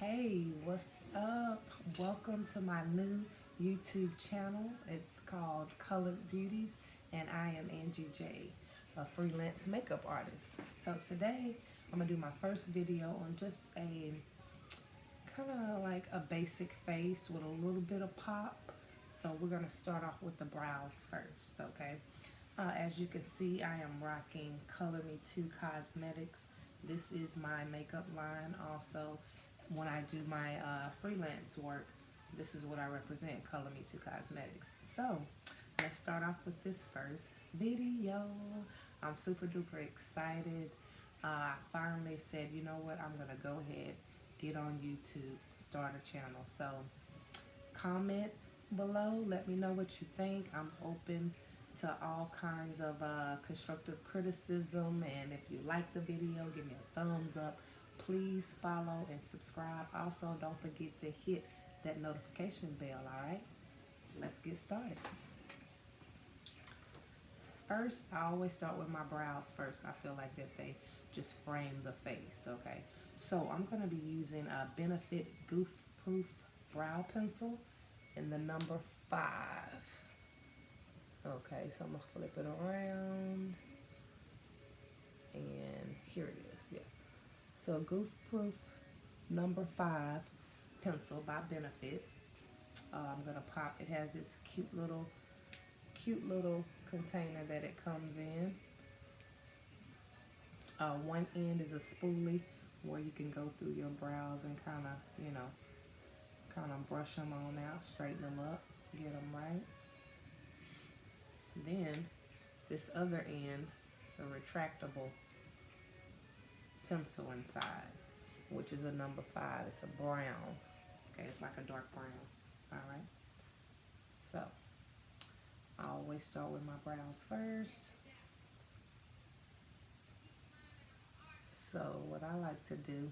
Hey, what's up? Welcome to my new YouTube channel. It's called Kolored Beauties, and I am Angie J, a freelance makeup artist. So today I'm gonna do my first video on just a kind of like a basic face with a little bit of pop. So we're gonna start off with the brows first, okay? As you can see, I am rocking Color Me 2 Cosmetics. This is my makeup line. Also, when I do my freelance work, this is what I represent, Color Me 2 Cosmetics. So, let's start off with this first video. I'm super duper excited. I finally said, you know what, I'm gonna go ahead, get on YouTube, start a channel. So, comment below, let me know what you think. I'm open to all kinds of constructive criticism, and if you like the video, give me a thumbs up. Please follow and subscribe. Also, don't forget to hit that notification bell. All right, let's get started. First, I always start with my brows first. I feel like that they just frame the face. Okay, so I'm going to be using a Benefit Goof Proof brow pencil in the number 5. Okay, so I'm gonna flip it around, and here it is. Yeah, so Goof Proof number 5 pencil by Benefit. I'm gonna pop. It has this cute little container that it comes in. One end is a spoolie where you can go through your brows and kind of brush them on out, straighten them up, get them right. Then this other end is a retractable pencil inside, which is a number 5. It's a brown. Okay, it's like a dark brown. All right. So I always start with my brows first. So what I like to do,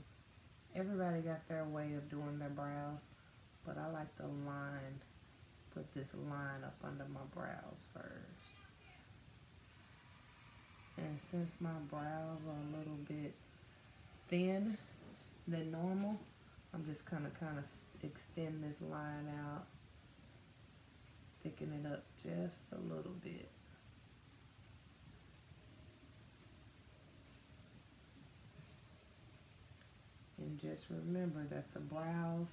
everybody got their way of doing their brows, but I like to put this line up under my brows first. And since my brows are a little bit thin than normal, I'm just kind of extend this line out, thicken it up just a little bit. And just remember that the brows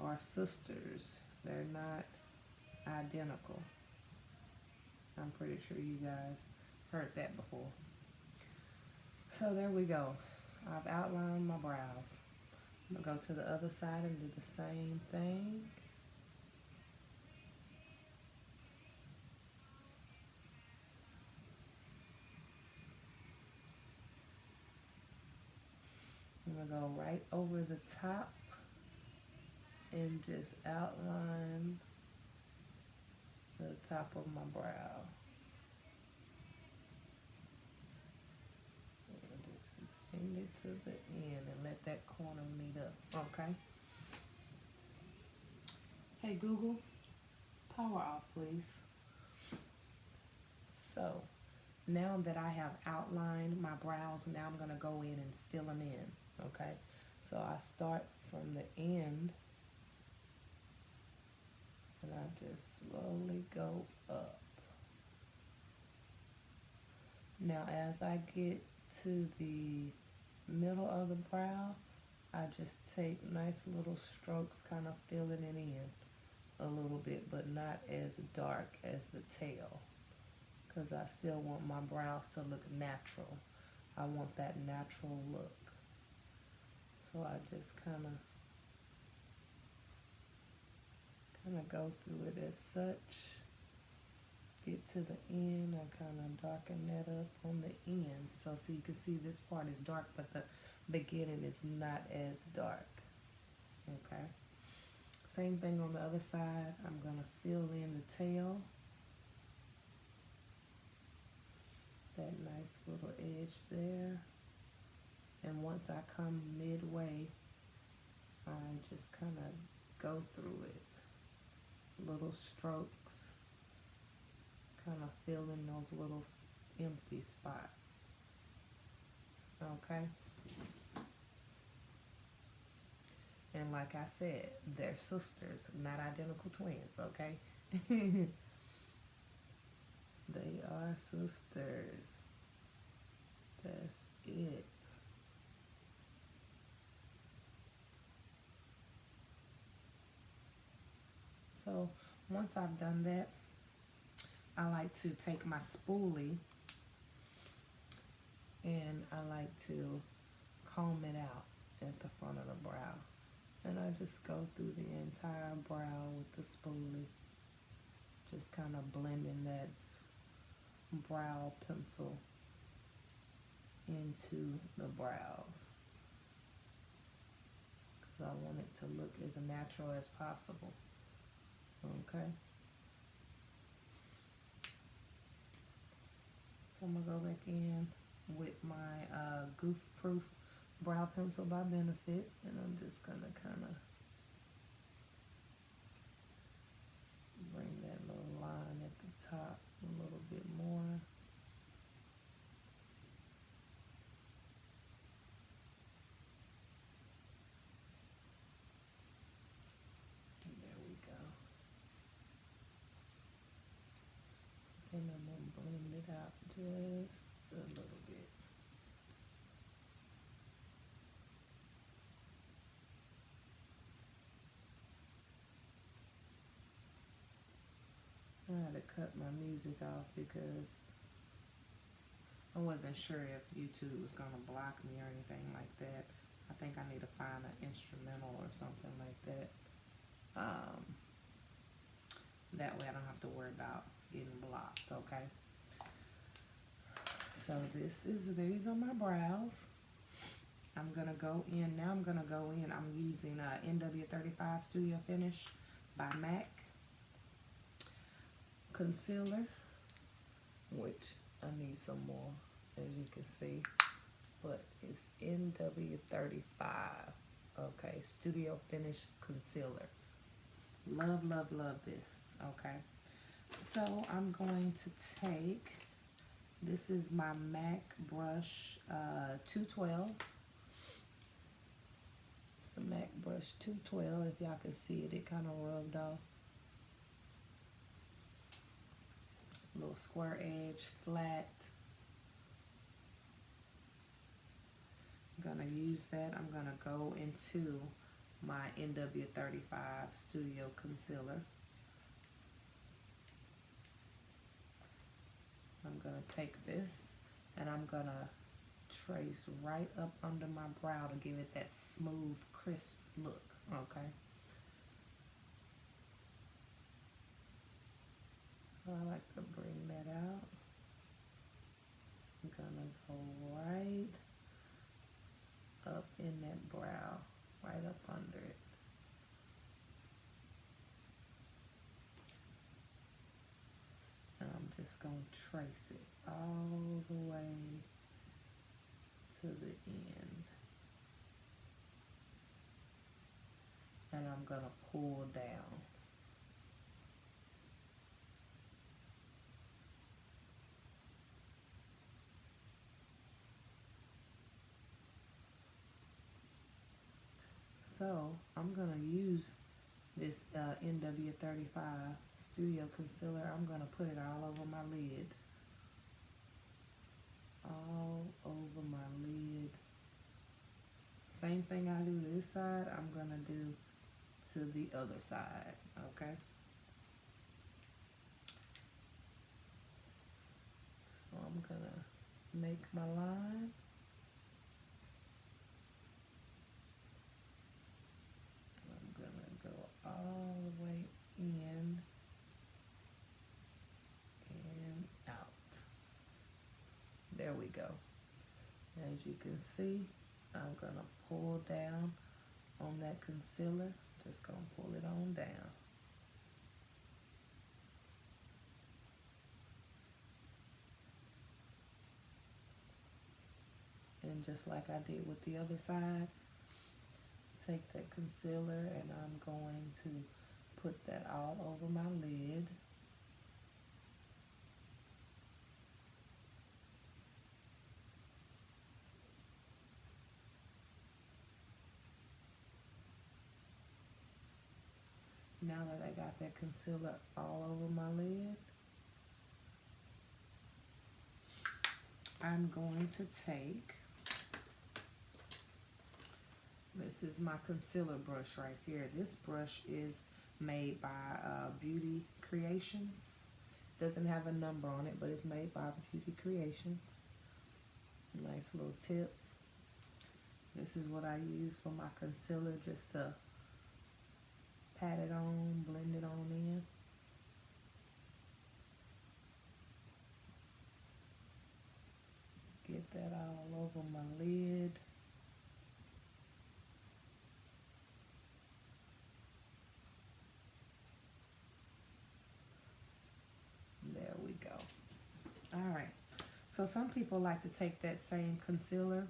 are sisters. They're not identical. I'm pretty sure you guys heard that before. So there we go. I've outlined my brows. I'm gonna go to the other side and do the same thing. I'm gonna go right over the top and just outline the top of my brow. And just extend it to the end and let that corner meet up, okay? Hey Google, power off please. So now that I have outlined my brows, now I'm gonna go in and fill them in, okay? So I start from the end and I just slowly go up. Now as I get to the middle of the brow, I just take nice little strokes, kind of filling it in a little bit, but not as dark as the tail, because I still want my brows to look natural. I want that natural look. So I just kind of go through it as such. Get to the end, I kind of darken that up on the end. So you can see this part is dark, but the beginning is not as dark. Okay. Same thing on the other side. I'm going to fill in the tail. That nice little edge there. And once I come midway, I just kind of go through it. Little strokes. Kind of fill in those little empty spots. Okay. like I said, they're sisters, not identical twins, okay? They are sisters. That's it. So once I've done that, I like to take my spoolie and I like to comb it out at the front of the brow. And I just go through the entire brow with the spoolie, just kind of blending that brow pencil into the brows, because I want it to look as natural as possible. Okay, so I'm gonna go back in with my Goof Proof brow pencil by Benefit, and I'm just gonna kind of bring that little line at the top a little bit more. There we go. Then I'm gonna blend it out just a little bit. I had to cut my music off because I wasn't sure if YouTube was gonna block me or anything like that. I think I need to find an instrumental or something like that. That way I don't have to worry about getting blocked, okay? So these are my brows. I'm gonna go in, now I'm gonna go in, I'm using NW35 Studio Finish by MAC concealer, which I need some more, as you can see, but it's NW35, okay, Studio Finish Concealer. Love, love, love this, okay? So I'm going to take, this is my MAC brush 212. It's the MAC brush 212, if y'all can see it, it kind of rubbed off. Little square edge, flat. I'm gonna use that. I'm gonna go into my NW35 Studio Concealer. I'm gonna take this and I'm gonna trace right up under my brow to give it that smooth, crisp look, okay? I like to bring that out. I'm gonna go right up in that brow, right up under it. And I'm just gonna trace it all the way to the end. And I'm gonna pull down. So I'm gonna use this NW35 Studio Concealer. I'm gonna put it all over my lid. All over my lid. Same thing I do to this side, I'm gonna do to the other side, okay? So I'm gonna make my line. All the way in and out. There we go. As you can see, I'm gonna pull down on that concealer. Just gonna pull it on down. And just like I did with the other side, take that concealer and I'm going to put that all over my lid. Now that I got that concealer all over my lid, I'm going to take, this is my concealer brush right here. This brush is made by Beauty Creations. Doesn't have a number on it, but it's made by Beauty Creations. Nice little tip. This is what I use for my concealer, just to pat it on, blend it on in. Get that all over my lid. There we go. All right. So some people like to take that same concealer,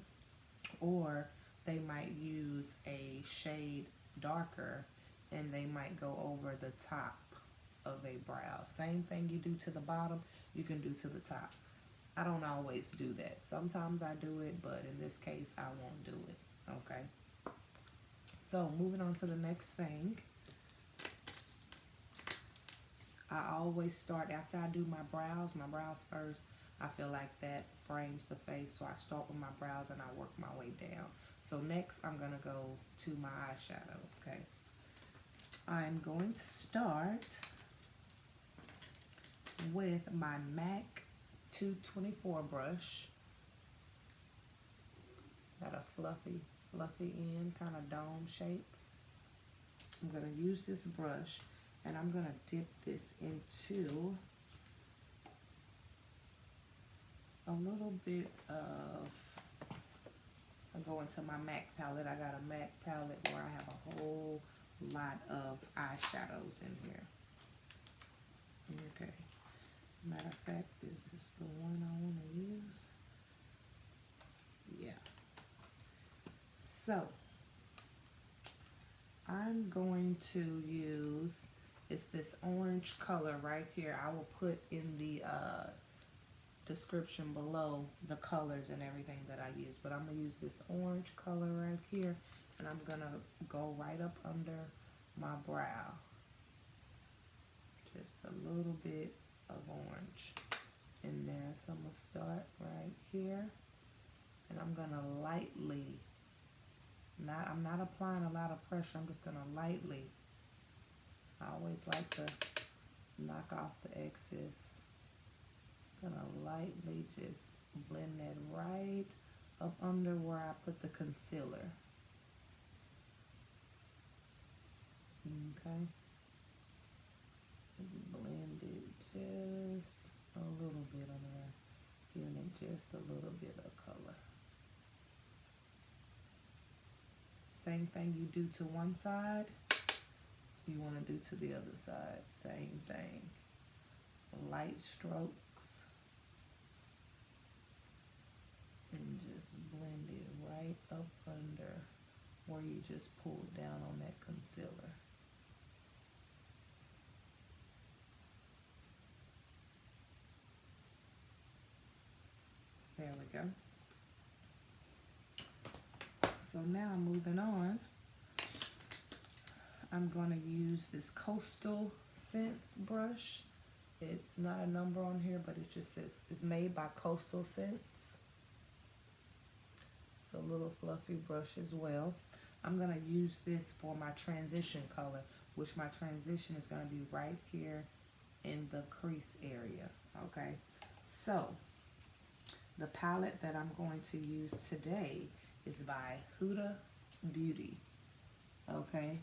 or they might use a shade darker and they might go over the top of a brow. Same thing you do to the bottom, you can do to the top. I don't always do that. Sometimes I do it, but in this case, I won't do it. Okay. So moving on to the next thing. I always start after I do my brows first. I feel like that frames the face, so I start with my brows and I work my way down. So next, I'm gonna go to my eyeshadow, okay? I'm going to start with my MAC 224 brush. Got a fluffy end, kind of dome shape. I'm gonna use this brush and I'm gonna dip this into a little bit of, I'll go into my MAC palette. I got a MAC palette where I have a whole lot of eyeshadows in here. Okay. Matter of fact, is this the one I want to use? Yeah. So, I'm going to use, it's this orange color right here. I will put in the description below the colors and everything that I use, but I'm gonna use this orange color right here, and I'm gonna go right up under my brow. Just a little bit of orange in there. So I'm gonna start right here, and I'm gonna lightly, I'm not applying a lot of pressure, I'm just gonna lightly, I always like to knock off the excess. Gonna lightly just blend that right up under where I put the concealer. Okay. Just blend it just a little bit on there, giving it just a little bit of color. Same thing you do to one side, you want to do to the other side. Same thing. Light strokes. And just blend it right up under where you just pulled down on that concealer. There we go. So now moving on, I'm going to use this Coastal Scents brush. It's not a number on here, but it just says it's made by Coastal Scents. A little fluffy brush as well. I'm going to use this for my transition color, which my transition is going to be right here in the crease area. Okay, so the palette that I'm going to use today is by Huda Beauty. Okay,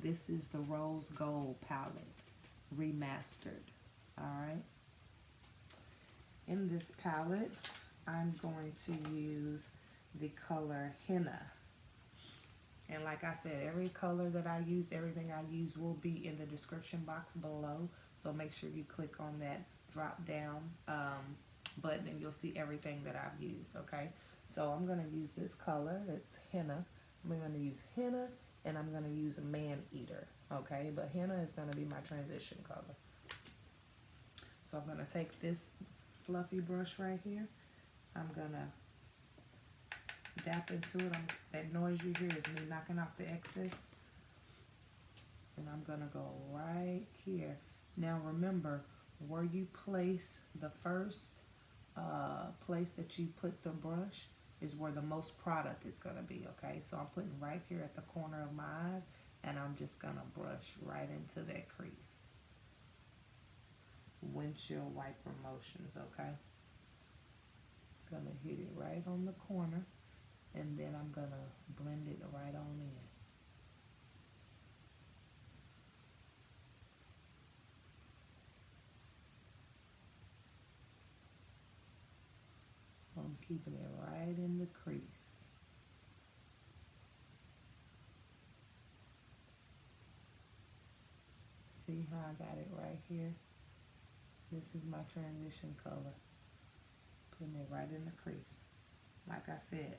this is the Rose Gold palette remastered. All right, in this palette I'm going to use the color Henna. And like I said, every color that I use, everything I use will be in the description box below. So make sure you click on that drop down button and you'll see everything that I've used, okay? So I'm going to use this color. It's Henna. I'm going to use Henna and I'm going to use Maneater, okay? But Henna is going to be my transition color. So I'm going to take this fluffy brush right here. I'm going to dap into it. That noise you hear is me knocking off the excess. And I'm gonna go right here. Now remember, where you place the first place that you put the brush is where the most product is gonna be, okay? So I'm putting right here at the corner of my eyes, and I'm just gonna brush right into that crease. Windshield wiper motions, okay? Gonna hit it right on the corner, and then I'm gonna blend it right on in. I'm keeping it right in the crease. See how I got it right here? This is my transition color. Putting it right in the crease. Like I said,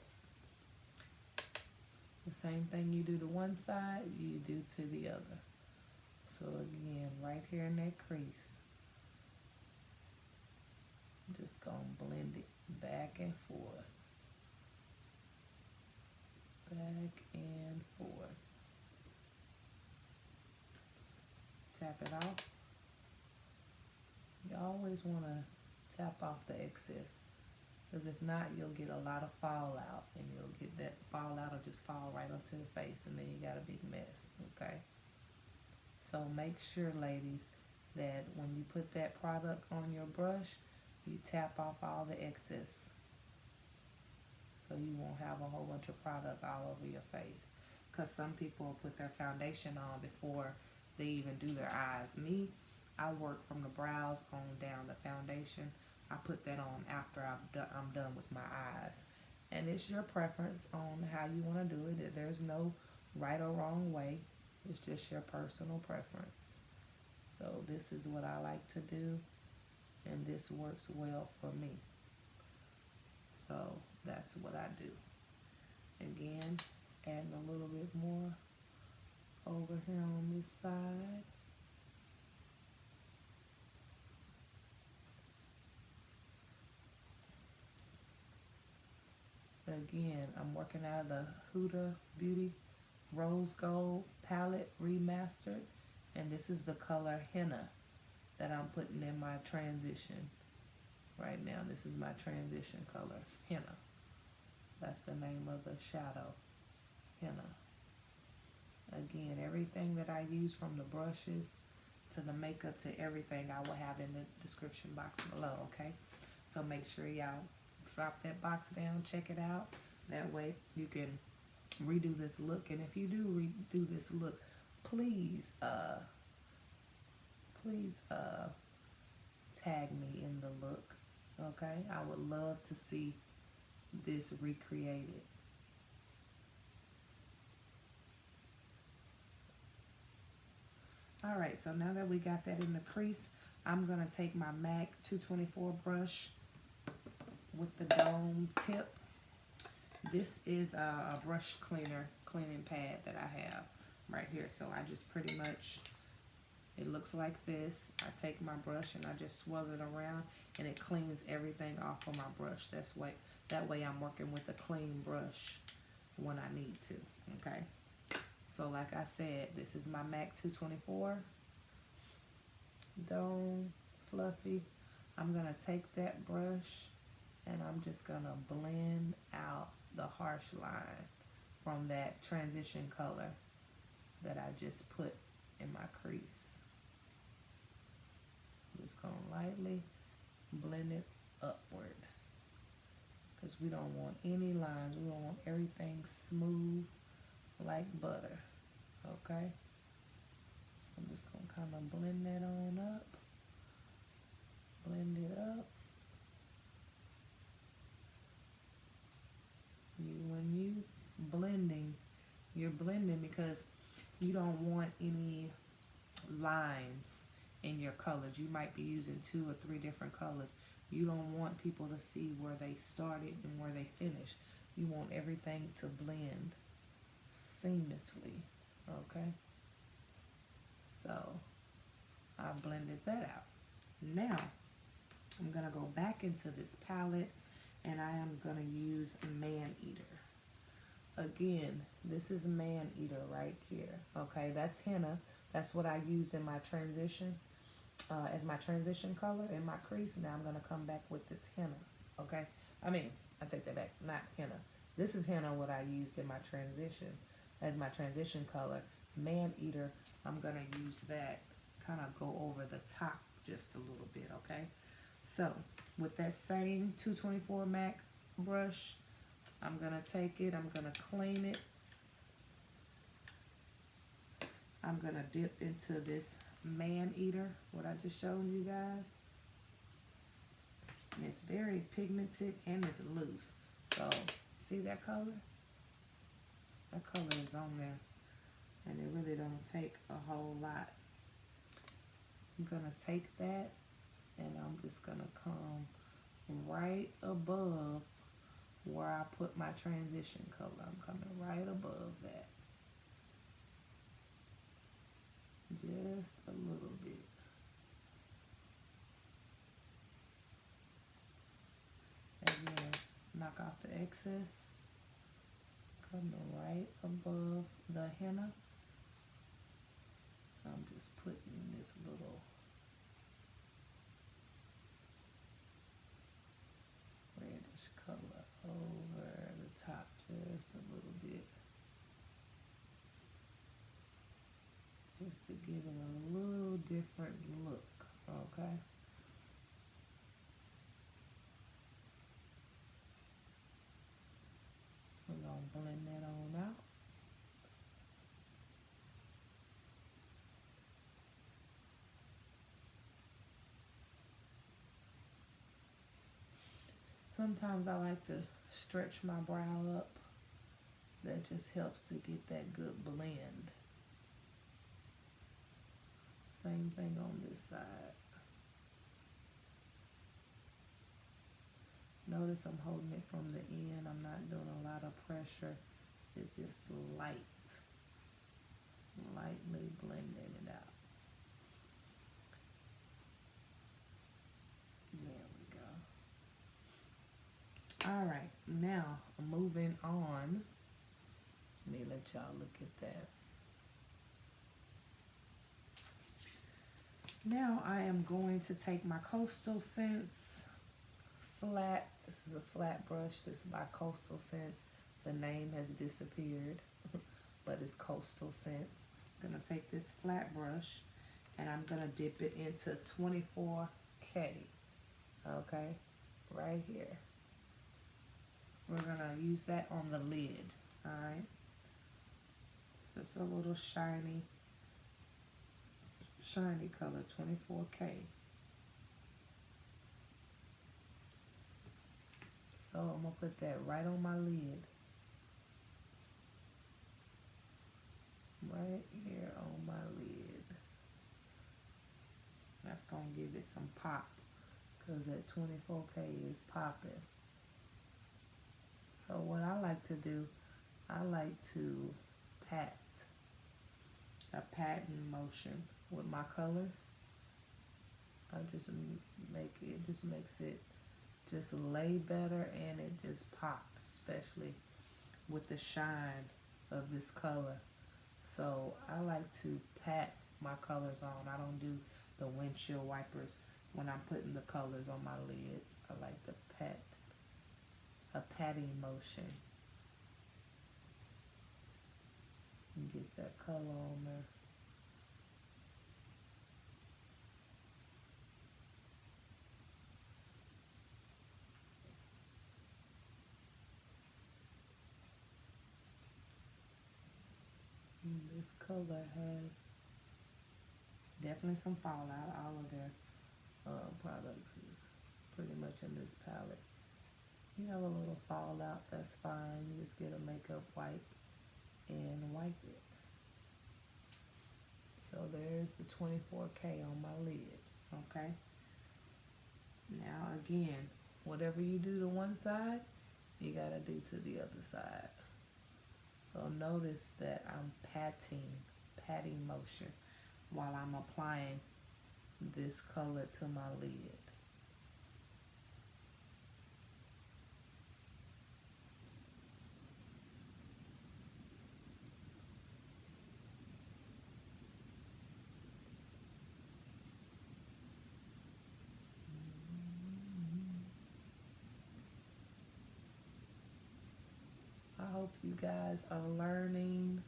the same thing you do to one side, you do to the other. So again, right here in that crease, I'm just gonna blend it back and forth. Back and forth. Tap it off. You always want to tap off the excess, because if not, you'll get a lot of fallout, and you'll get that fallout will just fall right onto the face, and then you got a big mess, okay? So make sure, ladies, that when you put that product on your brush, you tap off all the excess, so you won't have a whole bunch of product all over your face. Because some people put their foundation on before they even do their eyes. Me, I work from the brows on down the foundation. I put that on after I'm done with my eyes. And it's your preference on how you want to do it. There's no right or wrong way. It's just your personal preference. So this is what I like to do, and this works well for me. So that's what I do. Again, adding a little bit more over here on this side. Again, I'm working out of the Huda Beauty Rose Gold Palette Remastered, and this is the color Henna that I'm putting in my transition right now. This is my transition color, Henna. That's the name of the shadow, Henna. Again, everything that I use, from the brushes to the makeup to everything, I will have in the description box below, okay? So make sure y'all drop that box down, check it out. That way you can redo this look. And if you do redo this look, please tag me in the look, okay? I would love to see this recreated. All right, so now that we got that in the crease, I'm gonna take my MAC 224 brush with the dome tip. This is a brush cleaning pad that I have right here. So I just pretty much, it looks like this. I take my brush and I just swirl it around, and it cleans everything off of my brush. That way I'm working with a clean brush when I need to, okay? So like I said, this is my MAC 224 Dome Fluffy. I'm gonna take that brush and I'm just gonna blend out the harsh line from that transition color that I just put in my crease. I'm just gonna lightly blend it upward, because we don't want any lines. We don't want everything smooth like butter, okay? So I'm just gonna kind of blend that on up. Blend it up. When you blending, you're blending because you don't want any lines in your colors. You might be using 2 or 3 different colors. You don't want people to see where they started and where they finished. You want everything to blend seamlessly, okay? So I blended that out. Now I'm gonna go back into this palette, and I am gonna use Maneater. Again, this is Maneater right here, okay? That's Henna, That's what I used in my transition, as my transition color in my crease. Now I'm going to come back with this henna, okay? I mean, I take that back, not henna. This is henna, what I used in my transition as my transition color. Maneater, I'm going to use that, kind of go over the top just a little bit, okay? So, with that same 224 MAC brush, I'm going to take it, I'm going to clean it. I'm going to dip into this Maneater, what I just showed you guys. And it's very pigmented and it's loose. So, see that color? That color is on there. And it really don't take a whole lot. I'm going to take that and I'm just going to come right above where I put my transition color. I'm coming right above that. Just a little bit. Again, knock off the excess. Coming right above the henna. I'm just putting this little reddish color over the top just a little bit. Just to give it a little different look, okay? We're gonna blend that on out. Sometimes I like to stretch my brow up. That just helps to get that good blend. Same thing on this side. Notice I'm holding it from the end. I'm not doing a lot of pressure. It's just light. Lightly blending it out. There we go. Alright, now moving on. Let me let y'all look at that. Now I am going to take my Coastal Scents flat. This is a flat brush. This is by Coastal Scents. The name has disappeared, but it's Coastal Scents. I'm going to take this flat brush and I'm going to dip it into 24K. Okay, right here. We're going to use that on the lid. Alright. It's just a little shiny color, 24K. So I'm going to put that right on my lid. Right here on my lid. That's going to give it some pop, because that 24K is popping. So what I like to do, I like to pat. A patting motion with my colors. I just make it, just makes it just lay better, and it just pops, especially with the shine of this color. So I like to pat my colors on. I don't do the windshield wipers when I'm putting the colors on my lids. I like to pat, a patting motion. And get that color on there. And this color has definitely some fallout. All of their products is pretty much in this palette. You have a little fallout, that's fine. You just get a makeup wipe and wipe it. So there's the 24K on my lid, okay? Now again, whatever you do to one side, you gotta do to the other side. So notice that I'm patting motion while I'm applying this color to my lid. hope you guys are learning.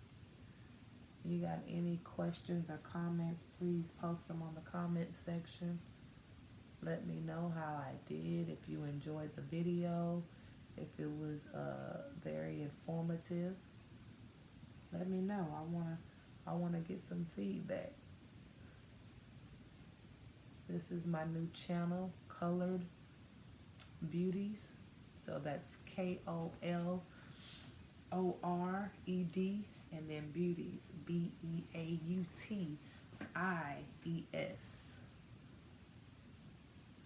If you got any questions or comments, please post them on the comment section. Let me know how I did, if you enjoyed the video, if it was very informative. Let me know. I wanna get some feedback. This is my new channel, Kolored Beauties. So that's KOLORED and then Beauties, BEAUTIES.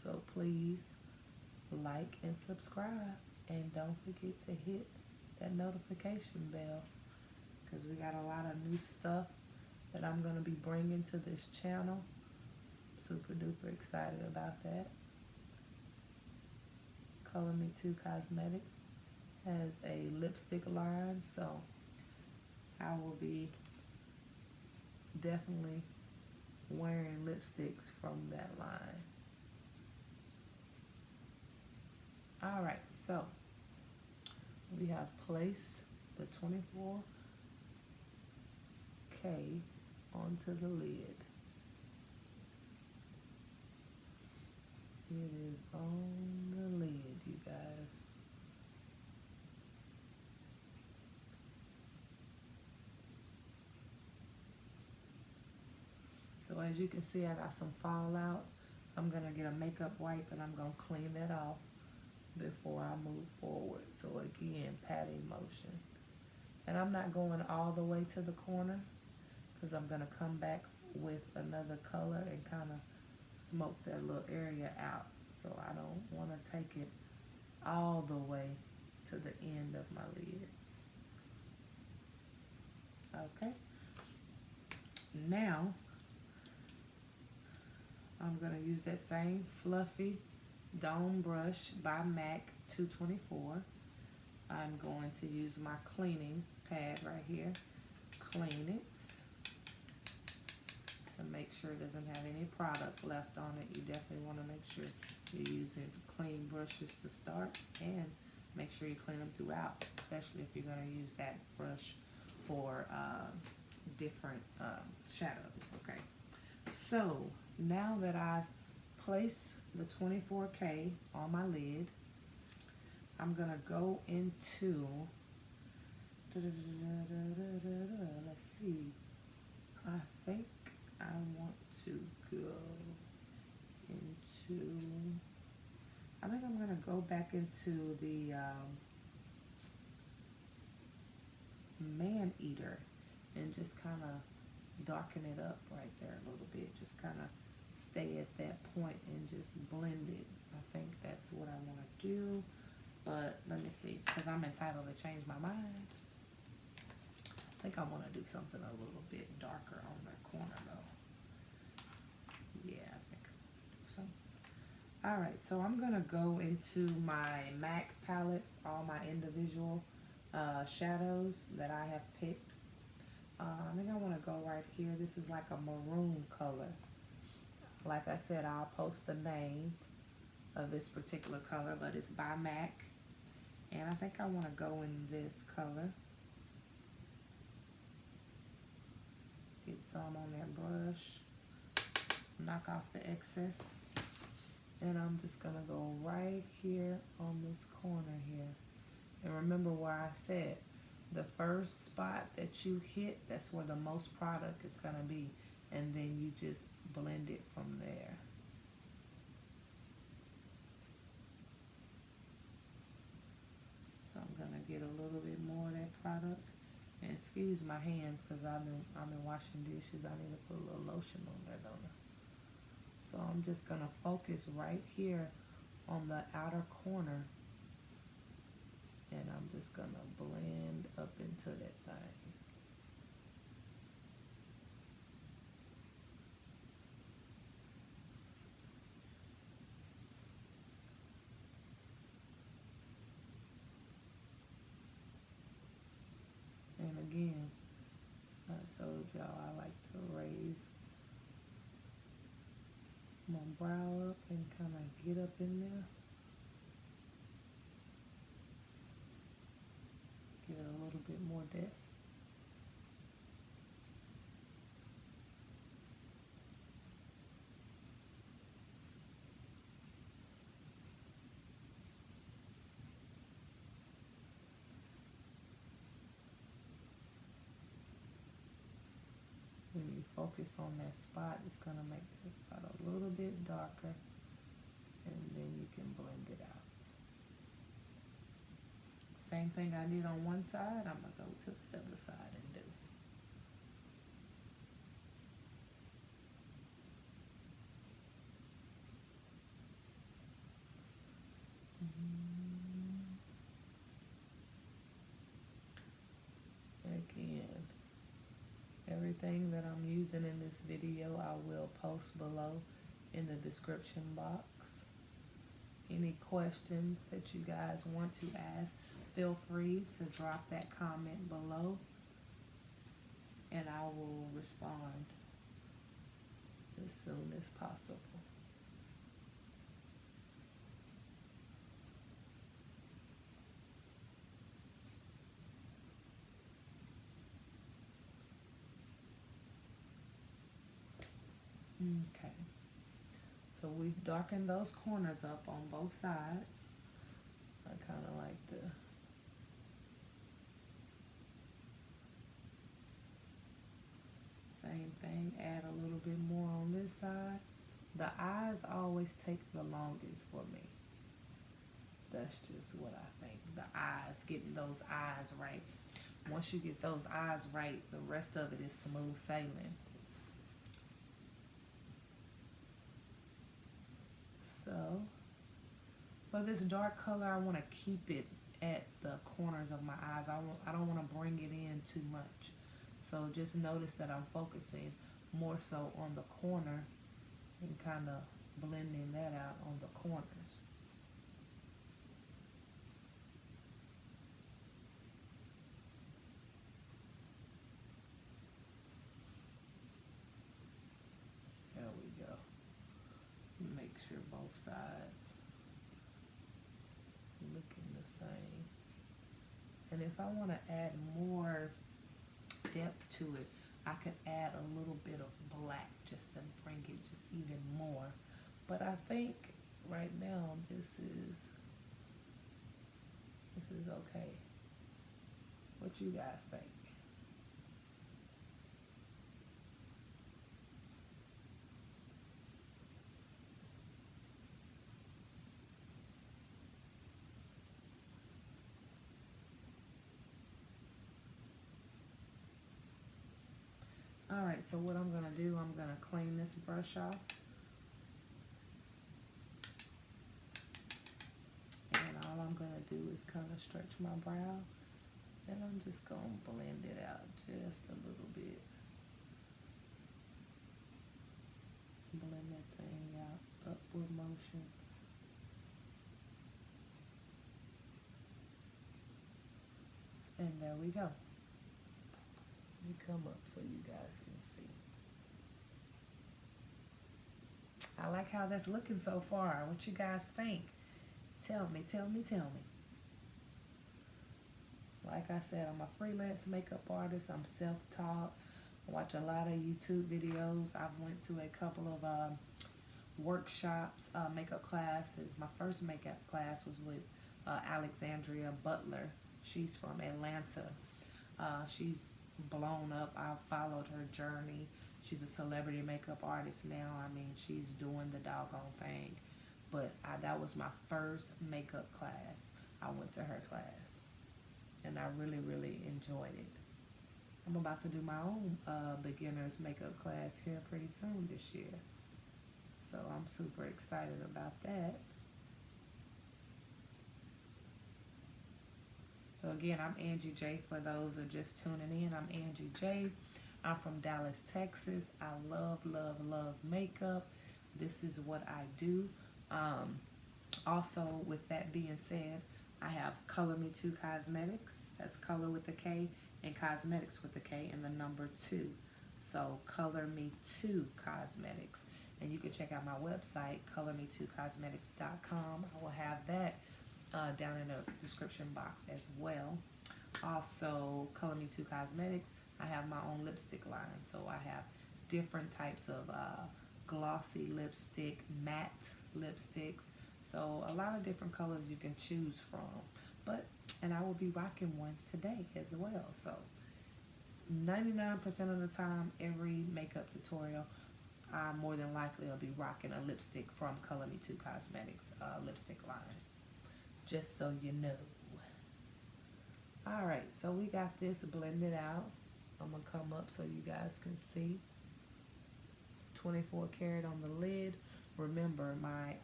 So please like and subscribe, and don't forget to hit that notification bell, because we got a lot of new stuff that I'm going to be bringing to this channel. Super duper excited about that. Color Me Too Cosmetics has a lipstick line, so I will be definitely wearing lipsticks from that line. Alright, so we have placed the 24K onto the lid. It is on the lid, you guys. So as you can see, I got some fallout. I'm going to get a makeup wipe and I'm going to clean that off before I move forward. So again, patting motion. And I'm not going all the way to the corner, because I'm going to come back with another color and kind of smoke that little area out. So I don't want to take it all the way to the end of my lids. Okay. Now, I'm going to use that same fluffy Dome Brush by MAC 224. I'm going to use my cleaning pad right here. Clean it to make sure it doesn't have any product left on it. You definitely want to make sure you're using clean brushes to start, and make sure you clean them throughout, especially if you're going to use that brush for different shadows. Okay, so now that I've placed the 24K on my lid, I'm gonna go into, let's see, I think I want to go into, I think I'm gonna go back into the Maneater and just kind of darken it up right there a little bit. Just kind of stay at that point and just blend it. I think that's what I want to do. But let me see, because I'm entitled to change my mind. I think I want to do something a little bit darker on the corner though. Yeah, I think I'm going to do something. Alright, so I'm going to go into my MAC palette, all my individual shadows that I have picked. I think I want to go right here. This is like a maroon color. Like I said, I'll post the name of this particular color, but it's by MAC. And I think I want to go in this color. Get some on that brush. Knock off the excess. And I'm just going to go right here on this corner here. And remember where I said, the first spot that you hit, that's where the most product is going to be. And then you just blend it from there. So I'm going to get a little bit more of that product. And excuse my hands, because I've been washing dishes. I need to put a little lotion on there, don't I? So I'm just going to focus right here on the outer corner. And I'm just going to blend up into that thing. And again, I told y'all I like to raise my brow up and kind of get up in there. Get it a little hold it. When you focus on that spot, it's going to make that spot a little bit darker, and then you can blend it out. Same thing I did on one side, I'm going to go to the other side and do. Again, everything that I'm using in this video I will post below in the description box. Any questions that you guys want to ask, feel free to drop that comment below and I will respond as soon as possible. Okay, so we've darkened those corners up on both sides. I kind of like the same thing, add a little bit more on this side. The eyes always take the longest for me. That's just what I think. The eyes, getting those eyes right. Once you get those eyes right, the rest of it is smooth sailing. So, for this dark color, I want to keep it at the corners of my eyes. I don't want to bring it in too much. So just notice that I'm focusing more so on the corner and kind of blending that out on the corners. There we go. Make sure both sides looking the same. And if I want to add more depth to it, I could add a little bit of black just to bring it just even more. But I think right now this is okay. What you guys think? Alright, so what I'm going to do, I'm going to clean this brush off. And all I'm going to do is kind of stretch my brow. And I'm just going to blend it out just a little bit. Blend that thing out, upward motion. And there we go. You come up so you guys can see. I like how that's looking so far. What you guys think? Tell me, tell me, tell me. Like I said, I'm a freelance makeup artist. I'm self-taught. I watch a lot of YouTube videos. I've went to a couple of workshops, makeup classes. My first makeup class was with Alexandria Butler. She's from Atlanta. She's blown up. I followed her journey. She's a celebrity makeup artist now. I mean, she's doing the doggone thing. But that was my first makeup class. I went to her class. And I really, really enjoyed it. I'm about to do my own beginner's makeup class here pretty soon this year. So I'm super excited about that. So again, I'm Angie J. For those who are just tuning in, I'm Angie J. I'm from Dallas, Texas. I love, love, love makeup. This is what I do. Also, with that being said, I have Color Me 2 Cosmetics. That's color with a K and cosmetics with a K and the number 2. So Color Me 2 Cosmetics. And you can check out my website, colorme2cosmetics.com. I will have that down in the description box as well. Also, Color Me 2 Cosmetics, I have my own lipstick line. So I have different types of glossy lipstick, matte lipsticks. So a lot of different colors you can choose from. And I will be rocking one today as well. So 99% of the time, every makeup tutorial, I more than likely will be rocking a lipstick from Color Me 2 Cosmetics lipstick line. Just so you know. Alright, so we got this blended out. I'm going to come up so you guys can see. 24 karat on the lid. Remember, my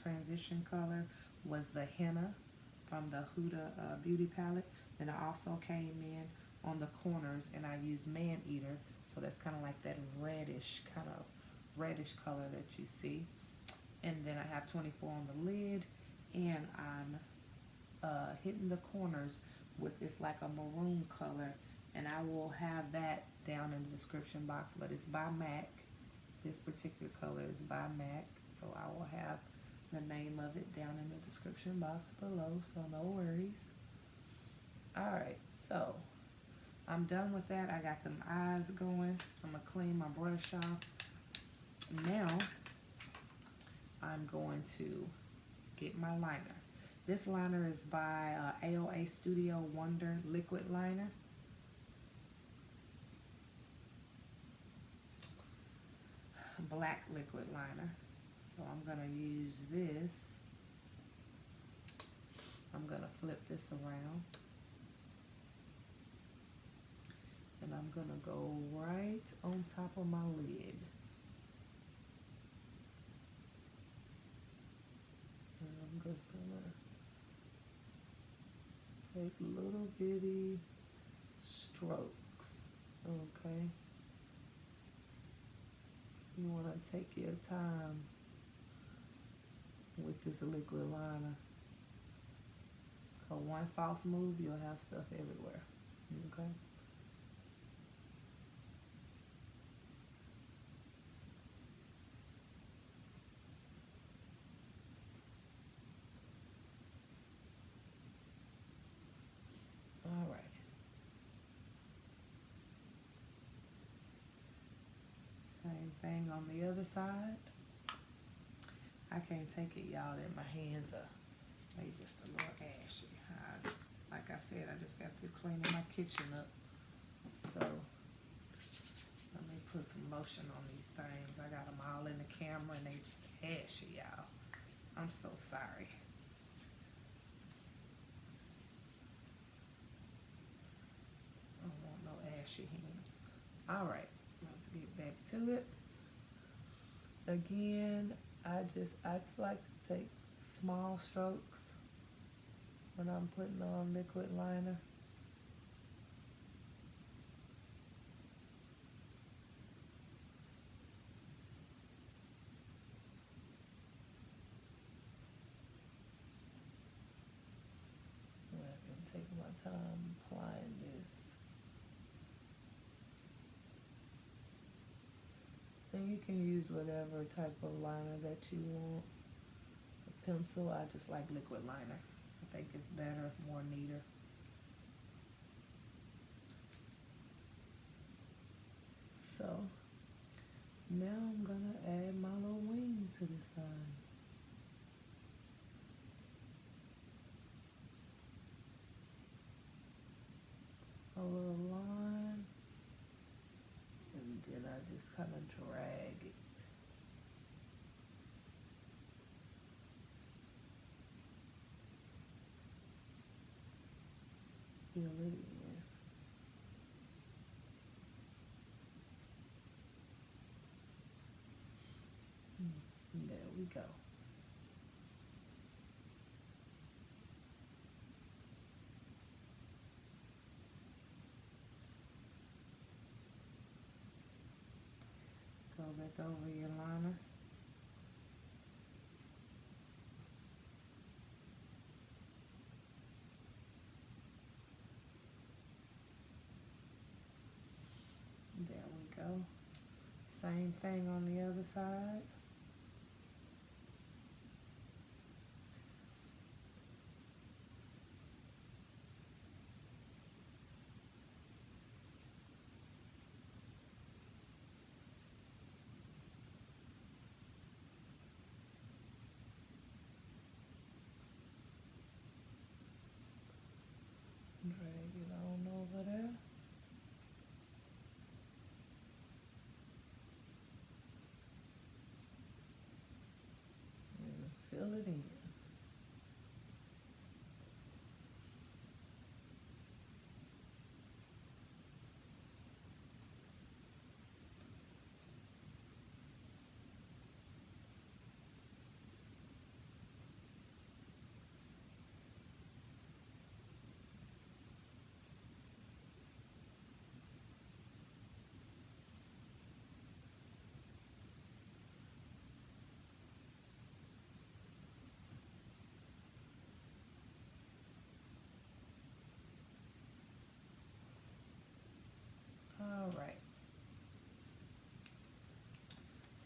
transition color was the Henna from the Huda Beauty Palette. Then I also came in on the corners and I used Maneater. So that's kind of like that reddish color that you see. And then I have 24 on the lid. And I'm hitting the corners with this like a maroon color. And I will have that down in the description box. But it's by MAC. This particular color is by MAC. So I will have the name of it down in the description box below. So no worries. Alright, so I'm done with that. I got them eyes going. I'm going to clean my brush off. Now, I'm going to get my liner. This liner is by AOA Studio Wonder Liquid Liner. Black liquid liner. So I'm going to use this. I'm going to flip this around. And I'm going to go right on top of my lid. And I'm just going to take little bitty strokes. Okay. You want to take your time with this liquid liner. Cause one false move, you'll have stuff everywhere. Okay. All right. Same thing on the other side. I can't take it, y'all, that my hands are maybe just a little ashy. Like I said, I just got through cleaning my kitchen up. So let me put some lotion on these things. I got them all in the camera and they just ashy, y'all. I'm so sorry. I don't want no ashy hands. All right, let's get back to it. Again, I like to take small strokes when I'm putting on liquid liner. I can take my time applying this. And you can use whatever type of liner that you want. A pencil, I just like liquid liner. I think it's better, more neater. So now I'm gonna add my little wing to this thing. A little line, and then I just kind of drag it. Fill it in. There we go. Go back over your liner. There we go. Same thing on the other side.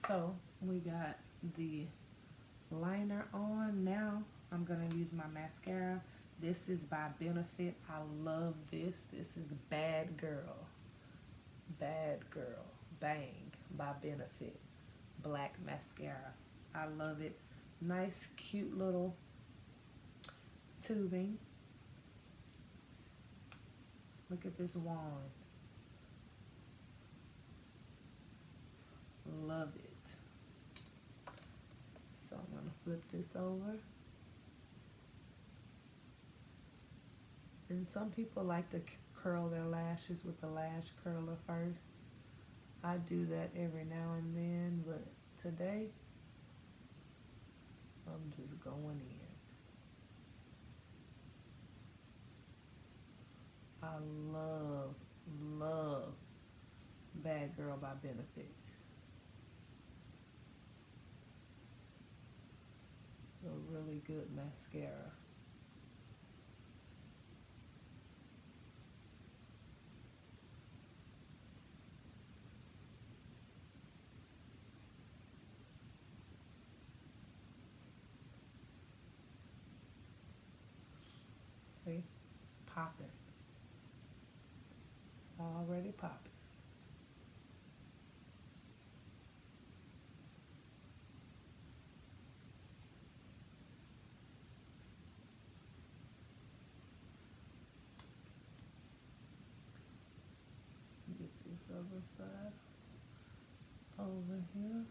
So we got the liner on. Now I'm gonna use my mascara. This is by Benefit. I love this. This is Bad Girl. Bad Girl Bang by Benefit. Black mascara. I love it. Nice, cute little tubing. Look at this wand. Love it. So I'm going to flip this over. And some people like to curl their lashes with the lash curler first. I do that every now and then, but today I'm just going in. I love Bad Girl by Benefit. It's a really good mascara. See? Popping. It's already popping. Get this other side over here.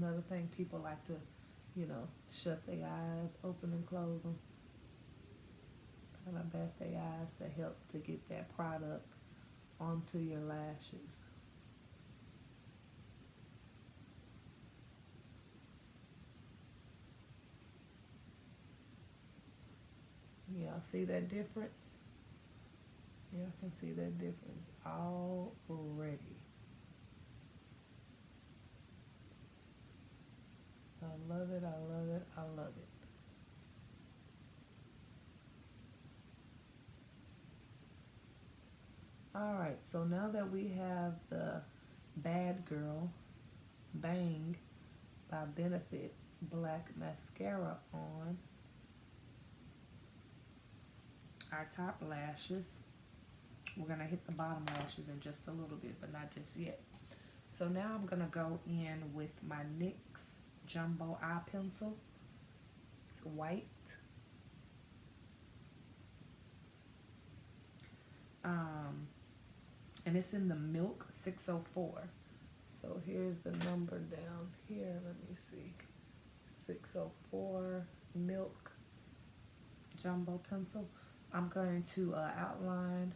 Another thing, people like to, shut their eyes, open and close them. Kind of bat their eyes to help to get that product onto your lashes. Y'all see that difference? Y'all can see that difference already. I love it, I love it, I love it. Alright, so now that we have the Bad Girl Bang by Benefit Black Mascara on our top lashes, we're going to hit the bottom lashes in just a little bit, but not just yet. So now I'm going to go in with my NYX Jumbo Eye Pencil. It's white. And it's in the Milk 604. So here's the number down here. Let me see. 604 Milk Jumbo Pencil. I'm going to outline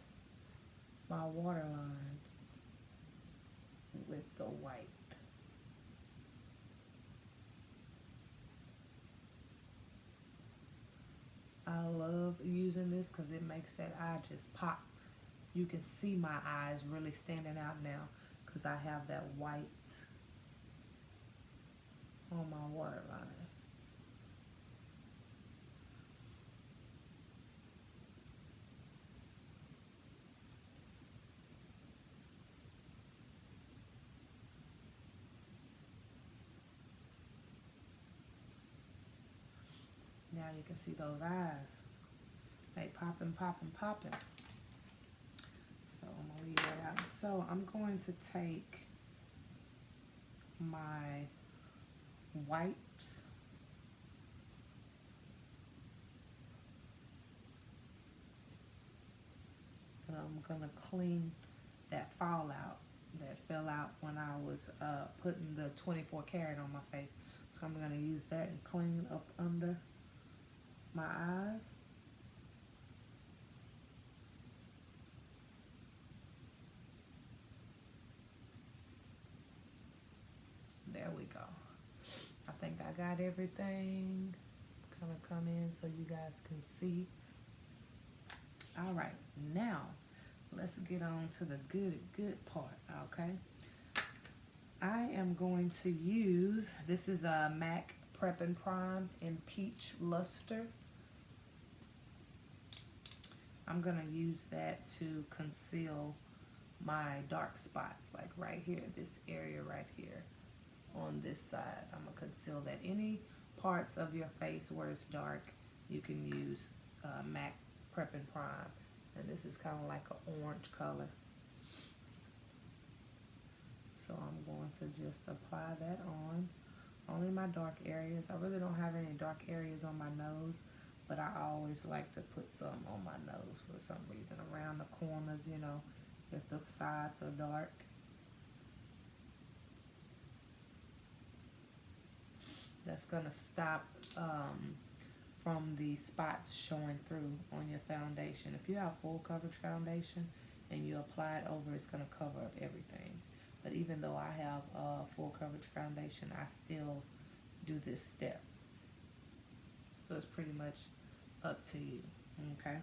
my waterline with the white. I love using this because it makes that eye just pop. You can see my eyes really standing out now because I have that white on my waterline. Now you can see those eyes. They popping, popping, popping. So I'm going to leave that out. So I'm going to take my wipes and I'm going to clean that fallout that fell out when I was putting the 24 karat on my face. So I'm going to use that and clean up under my eyes. There we go. I think I got everything. Kind of come in so you guys can see. All right, now let's get on to the good part, okay? I am going to use, this is a MAC Prep-Pime in Peach Luster. I'm gonna use that to conceal my dark spots, like right here, this area right here on this side. I'm gonna conceal that. Any parts of your face where it's dark, you can use MAC Prep and Prime. And this is kind of like an orange color. So I'm going to just apply that on. Only my dark areas. I really don't have any dark areas on my nose, but I always like to put some on my nose for some reason. Around the corners, you know, if the sides are dark. That's gonna stop from the spots showing through on your foundation. If you have full coverage foundation and you apply it over, it's gonna cover up everything. But even though I have full coverage foundation, I still do this step. So it's pretty much up to you, okay?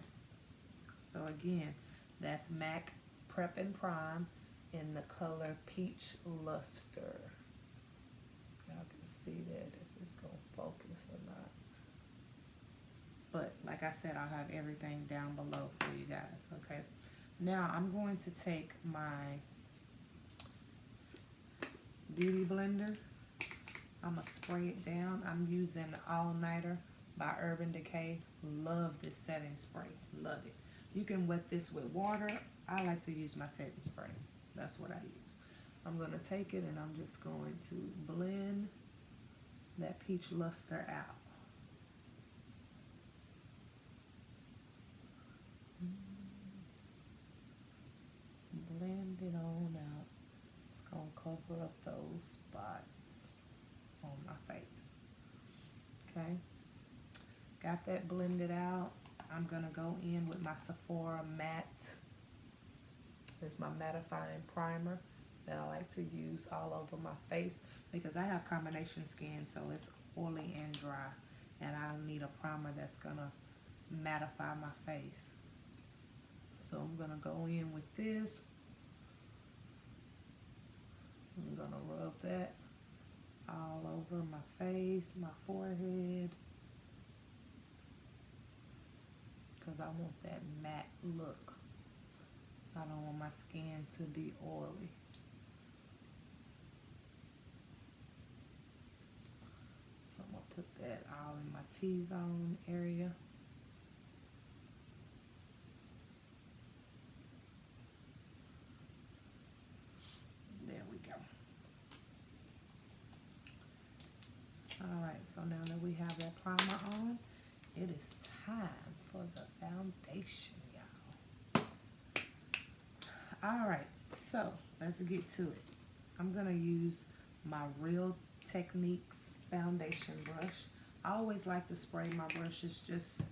So again, that's MAC Prep and Prime in the color Peach Luster. Y'all can see that if it's gonna focus or not. But like I said, I'll have everything down below for you guys, okay? Now I'm going to take my beauty blender. I'm gonna spray it down. I'm using All Nighter by Urban Decay. Love this setting spray, love it. You can wet this with water. I like to use my setting spray. That's what I use. I'm gonna take it and I'm just going to blend that peach luster out. Blend it on out. It's gonna cover up those spots on my face. Okay, got that blended out. I'm gonna go in with my Sephora matte. It's my mattifying primer that I like to use all over my face because I have combination skin, so it's oily and dry, and I need a primer that's gonna mattify my face. So I'm gonna go in with this. I'm gonna rub that all over my face, my forehead, because I want that matte look. I don't want my skin to be oily. So I'm gonna put that all in my T-zone area. There we go. Alright, so now that we have that primer on, it is time for the foundation, y'all. Alright, so let's get to it. I'm going to use my Real Techniques foundation brush. I always like to spray my brushes just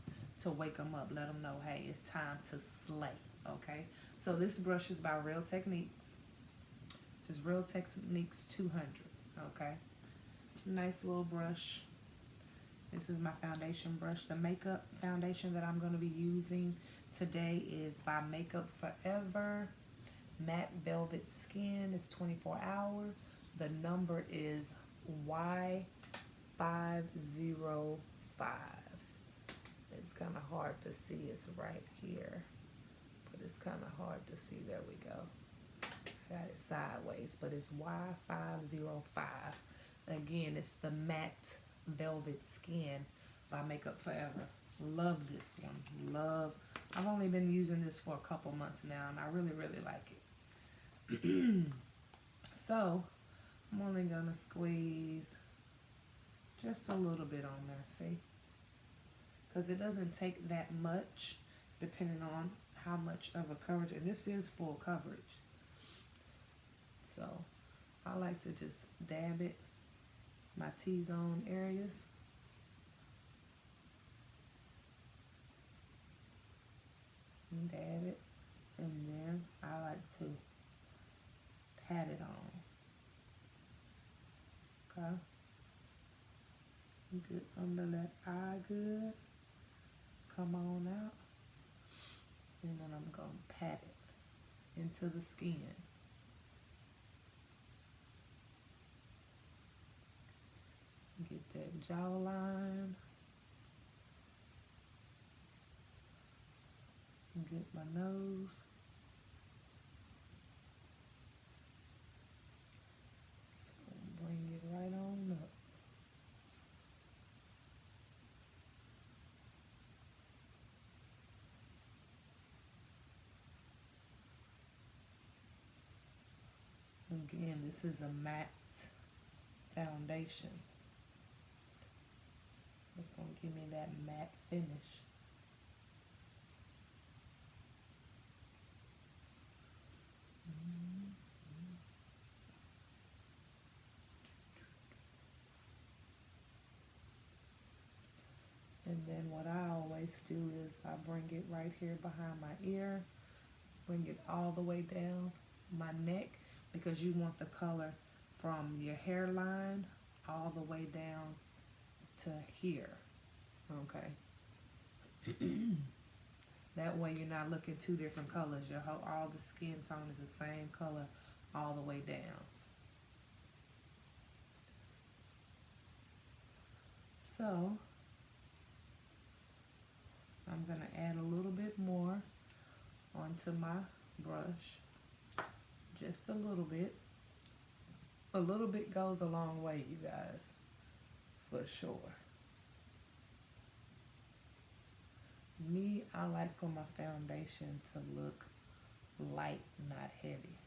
to wake them up, let them know, hey, it's time to slay, okay? So this brush is by Real Techniques. This is Real Techniques 200, okay? Nice little brush. This is my foundation brush. The makeup foundation that I'm going to be using today is by Makeup Forever Matte Velvet Skin. It's 24 hour. The number is Y505. It's kind of hard to see. It's right here, but it's kind of hard to see. There we go. I got it sideways, but it's Y505. Again, it's the Matte Velvet Skin by Makeup Forever. Love this one. Love. I've only been using this for a couple months now, and I really, really like it. So, I'm only going to squeeze just a little bit on there, see? Because it doesn't take that much, depending on how much of a coverage. And this is full coverage. So, I like to just dab it. My T-zone areas. And dab it. And then I like to pat it on. Okay. Get under that eye good. Come on out. And then I'm going to pat it into the skin. Get that jawline. Get my nose. So bring it right on up. Again, this is a matte foundation. It's going to give me that matte finish. And then what I always do is I bring it right here behind my ear, bring it all the way down my neck, because you want the color from your hairline all the way down to here, okay? That way you're not looking two different colors. Your whole, all the skin tone is the same color all the way down. So I'm gonna add a little bit more onto my brush, just a little bit. A little bit goes a long way, you guys, for sure. Me, I like for my foundation to look light, not heavy.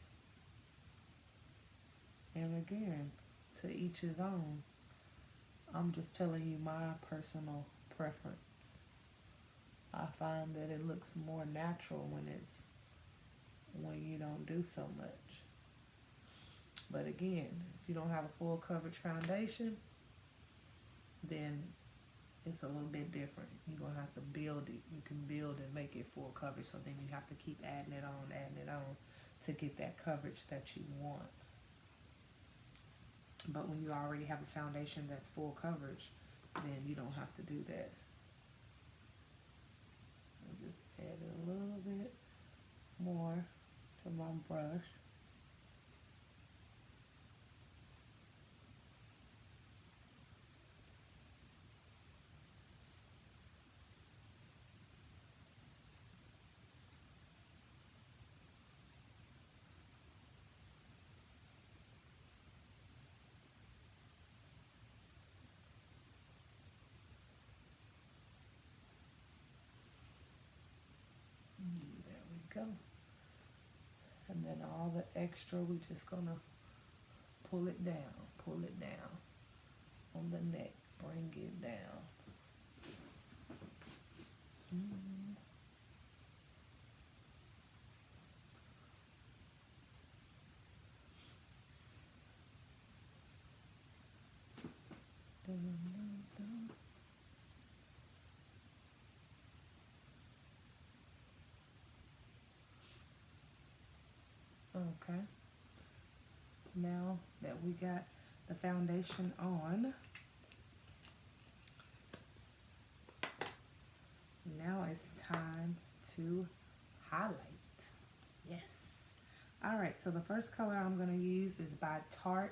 And again, to each his own. I'm just telling you my personal preference. I find that it looks more natural when you don't do so much. But again, if you don't have a full coverage foundation, then it's a little bit different. You're gonna have to build it. You can build and make it full coverage, so then you have to keep adding it on to get that coverage that you want. But when you already have a foundation that's full coverage, then you don't have to do that. I'll just add a little bit more to my brush. There we go. And then all the extra, we're just gonna pull it down on the neck, bring it down. Okay. Now that we got the foundation on, now it's time to highlight. Yes. All right, so the first color I'm going to use is by Tarte.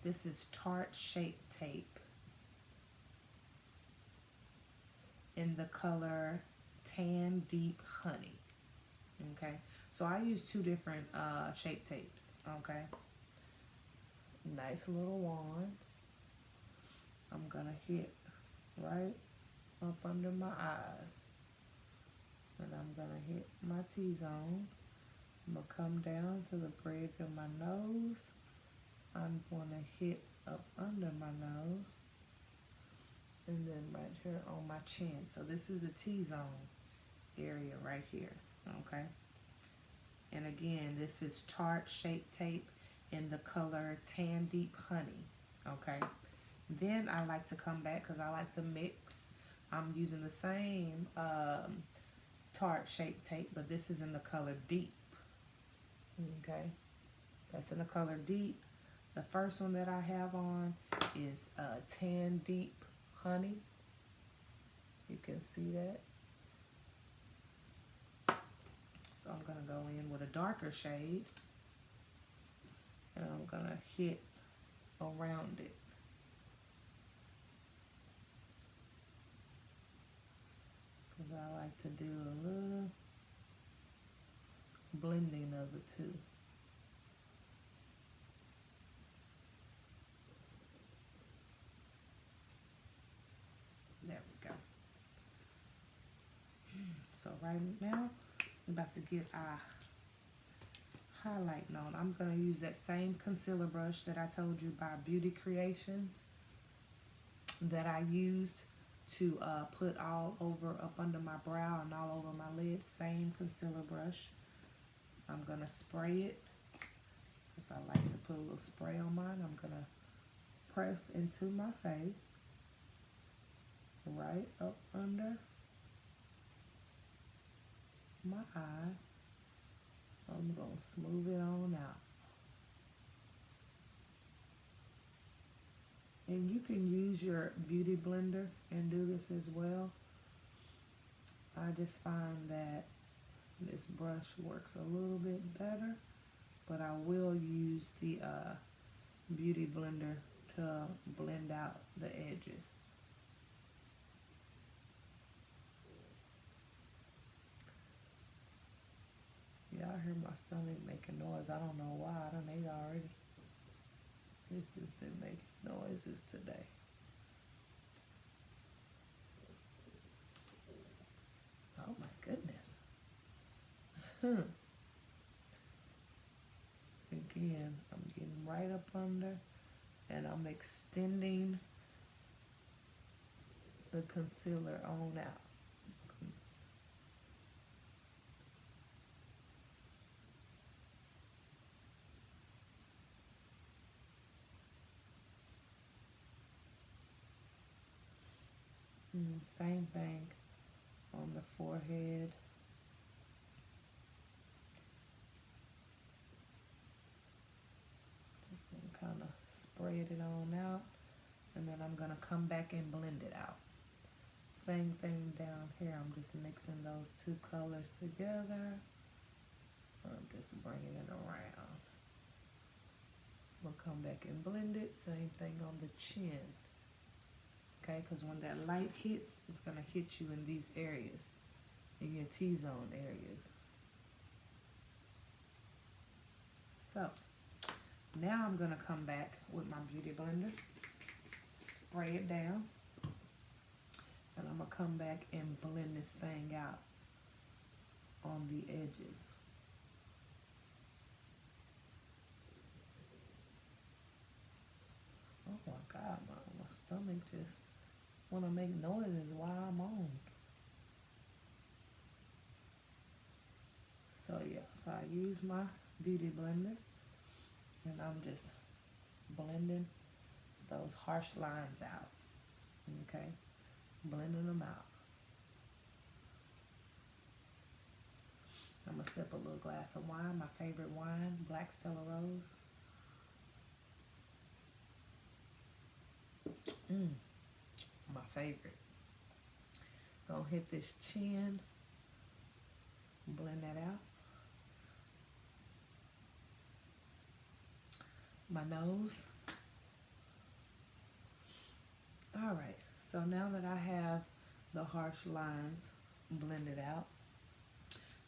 This is Tarte Shape Tape in the color Tan Deep Honey. Okay, so I use two different shape tapes. Okay, nice little wand. I'm gonna hit right up under my eyes, and I'm gonna hit my T-zone. I'm gonna come down to the bridge of my nose. I'm gonna hit up under my nose, and then right here on my chin. So this is the T-zone area right here. Okay, and again, this is Tarte Shape Tape in the color Tan Deep Honey. Okay, then I like to come back because I like to mix. I'm using the same Tarte Shape Tape, but this is in the color Deep. Okay, that's in the color Deep. The first one that I have on is Tan Deep Honey. You can see that. So I'm going to go in with a darker shade, and I'm going to hit around it. Because I like to do a little blending of the two. There we go. So right now, we're about to get our highlighting on. I'm going to use that same concealer brush that I told you by Beauty Creations that I used to put all over up under my brow and all over my lid. Same concealer brush. I'm going to spray it because I like to put a little spray on mine. I'm going to press into my face, right up under my eye. I'm going to smooth it on out. And you can use your beauty blender and do this as well. I just find that this brush works a little bit better, but I will use the beauty blender to blend out the edges. Yeah, I hear my stomach making noise. I don't know why. I done ate already. It's just been making noises today. Oh my goodness. Again, I'm getting right up under and I'm extending the concealer on out. Same thing on the forehead. Just gonna kind of spread it on out, and then I'm gonna come back and blend it out. Same thing down here. I'm just mixing those two colors together. I'm just bringing it around. We'll come back and blend it. Same thing on the chin. Okay, because when that light hits, it's going to hit you in these areas, in your T-zone areas. So, now I'm going to come back with my beauty blender, spray it down, and I'm going to come back and blend this thing out on the edges. Oh my God, my stomach just want to make noises while I'm on. So yeah, so I use my beauty blender and I'm just blending those harsh lines out. Okay, blending them out. I'm gonna sip a little glass of wine, my favorite wine, Black Stella Rose. My favorite. Gonna hit this chin, blend that out. My nose. All right, so now that I have the harsh lines blended out,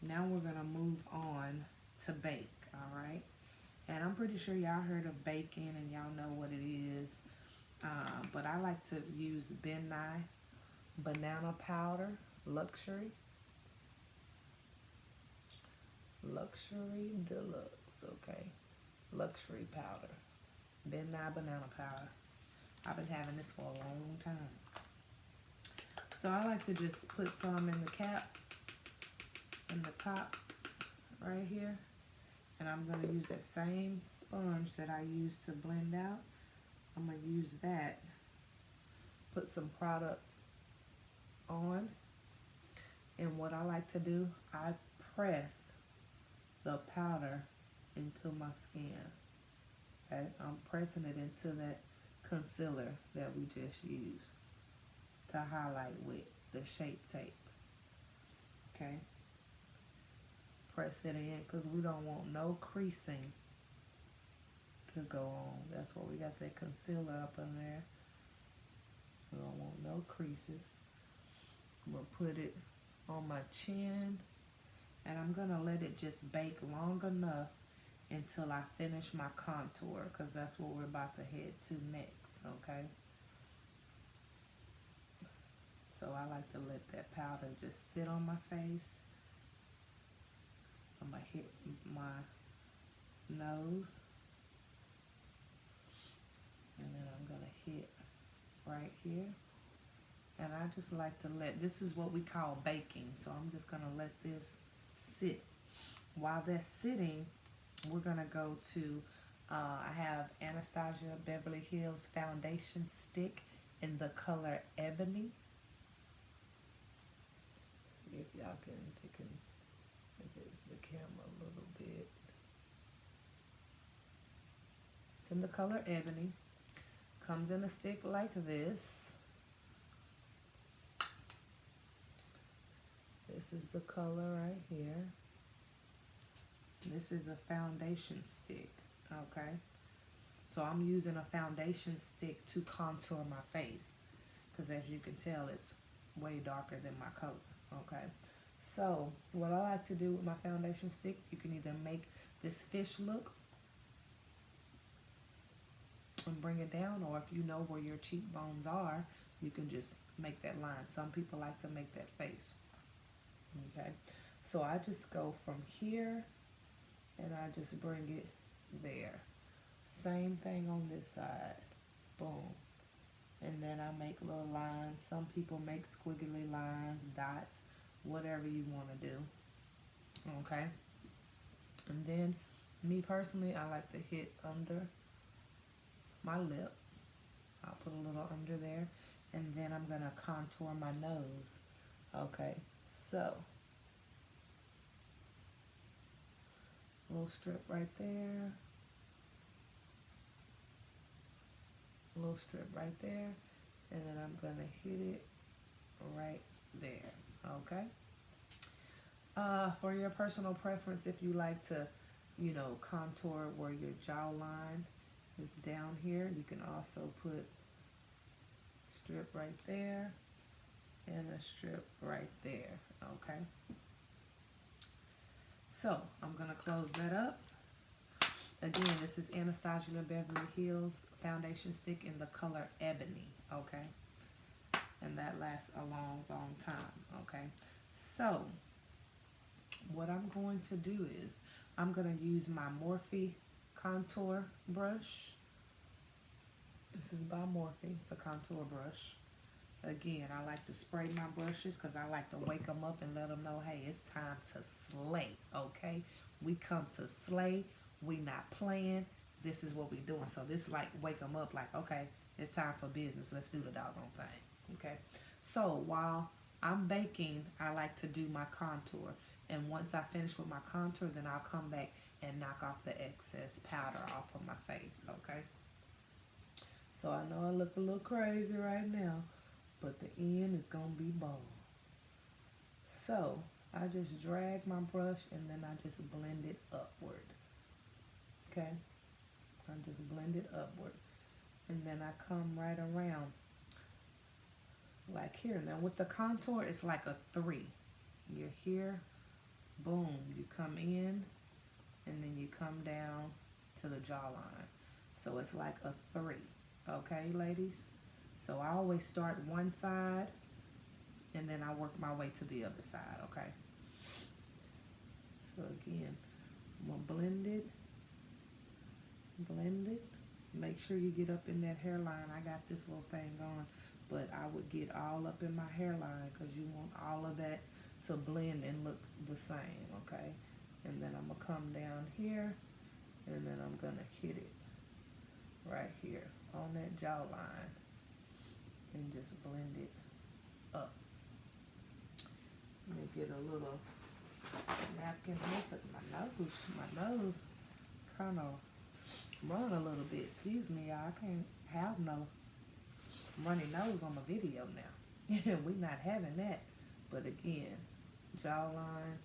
now we're gonna move on to bake, all right? And I'm pretty sure y'all heard of baking and y'all know what it is. But I like to use Benai banana powder, luxury deluxe, okay, luxury powder, Benai banana powder. I've been having this for a long time. So I like to just put some in the cap, in the top, right here, and I'm gonna use that same sponge that I used to blend out. I'm going to use that, put some product on, and what I like to do, I press the powder into my skin. Okay, I'm pressing it into that concealer that we just used to highlight with the Shape Tape. Okay, press it in because we don't want no creasing to go on. That's why we got that concealer up in there. We don't want no creases. I'm gonna put it on my chin And I'm going to let it just bake long enough until I finish my contour, because that's what we're about to head to next, okay? So I like to let that powder just sit on my face. I'm going to hit my nose. And then I'm going to hit right here. And I just like to let, this is what we call baking. So I'm just going to let this sit. While that's sitting, we're going to go to, I have Anastasia Beverly Hills foundation stick in the color Ebony. See if y'all can advance the camera a little bit. It's in the color Ebony. Comes in a stick like this. This is the color right here. This is a foundation stick, okay? So I'm using a foundation stick to contour my face, because as you can tell, it's way darker than my color, okay? So what I like to do with my foundation stick, you can either make this fish look and bring it down, or if you know where your cheekbones are, you can just make that line. Some people like to make that face, okay? So I just go from here and I just bring it there. Same thing on this side. Boom. And then I make little lines. Some people make squiggly lines, dots, whatever you want to do. Okay? And then, me personally, I like to hit under my lip. I'll put a little under there. And then I'm going to contour my nose. Okay? So, a little strip right there. A little strip right there. And then I'm going to hit it right there. Okay? For your personal preference, if you like to, you know, contour where your jawline is down here, you can also put strip right there and a strip right there. Okay? So, I'm going to close that up. Again, this is Anastasia Beverly Hills foundation stick in the color Ebony, okay? And that lasts a long, long time, okay? So, what I'm going to do is, I'm going to use my Morphe contour brush. This is by Morphe. It's a contour brush. Again, I like to spray my brushes because I like to wake them up and let them know, hey, it's time to slay, okay? We come to slay. We not playing. This is what we doing. So this is like wake them up like, okay, it's time for business. Let's do the doggone thing, okay? So while I'm baking, I like to do my contour. And once I finish with my contour, then I'll come back and knock off the excess powder off of my face, okay? So I know I look a little crazy right now, but the end is going to be bomb. So, I just drag my brush and then I just blend it upward. Okay? I just blend it upward. And then I come right around like here. Now with the contour, it's like a 3. You're here, boom, you come in, and then you come down to the jawline. So it's like a 3. Okay, ladies? So I always start one side, and then I work my way to the other side, okay? So again, I'm going to blend it. Make sure you get up in that hairline. I got this little thing on, but I would get all up in my hairline because you want all of that to blend and look the same, okay? And then I'm going to come down here, and then I'm going to hit it right here on that jawline and just blend it up. Let me get a little napkin here because my nose kind of run a little bit. Excuse me, y'all. I can't have no runny nose on my video now. We not having that. But again, jawline,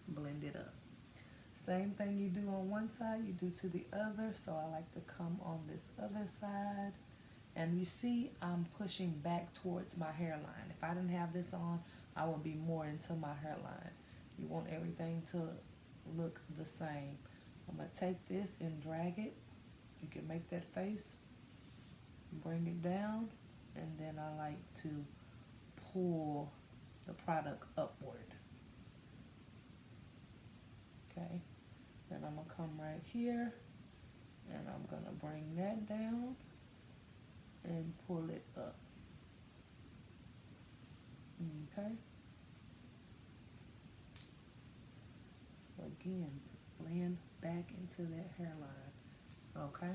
blend it up. Same thing you do on one side, you do to the other. So I like to come on this other side. And you see I'm pushing back towards my hairline. If I didn't have this on, I will be more into my hairline. You want everything to look the same. I'm going to take this and drag it. You can make that face, bring it down, and then I like to pull the product upward. Okay, then I'm going to come right here, and I'm going to bring that down and pull it up. Okay. So again, blend back into that hairline. Okay.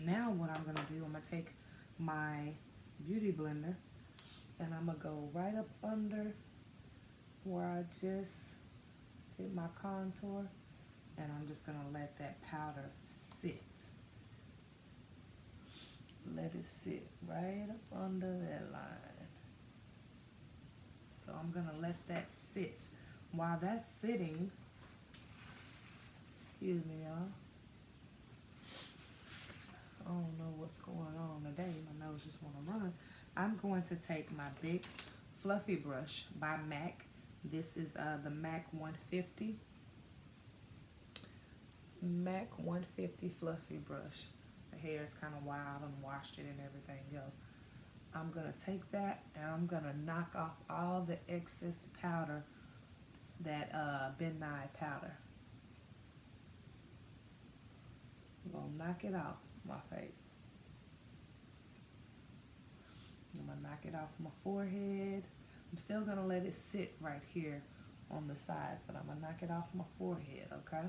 Now what I'm gonna do, I'm gonna take my beauty blender and I'm gonna go right up under where I just did my contour, and I'm just gonna let that powder sit. Let it sit right up under that line. So I'm gonna let that sit. While that's sitting, excuse me, y'all. I don't know what's going on today. My nose just want to run. I'm going to take my big fluffy brush by MAC. This is the MAC 150. MAC 150 fluffy brush. The hair is kind of wild and washed it and everything else. I'm going to take that and I'm going to knock off all the excess powder, that Ben Nye powder. I'm going to knock it off my face. I'm going to knock it off my forehead. I'm still going to let it sit right here on the sides, but I'm going to knock it off my forehead, okay?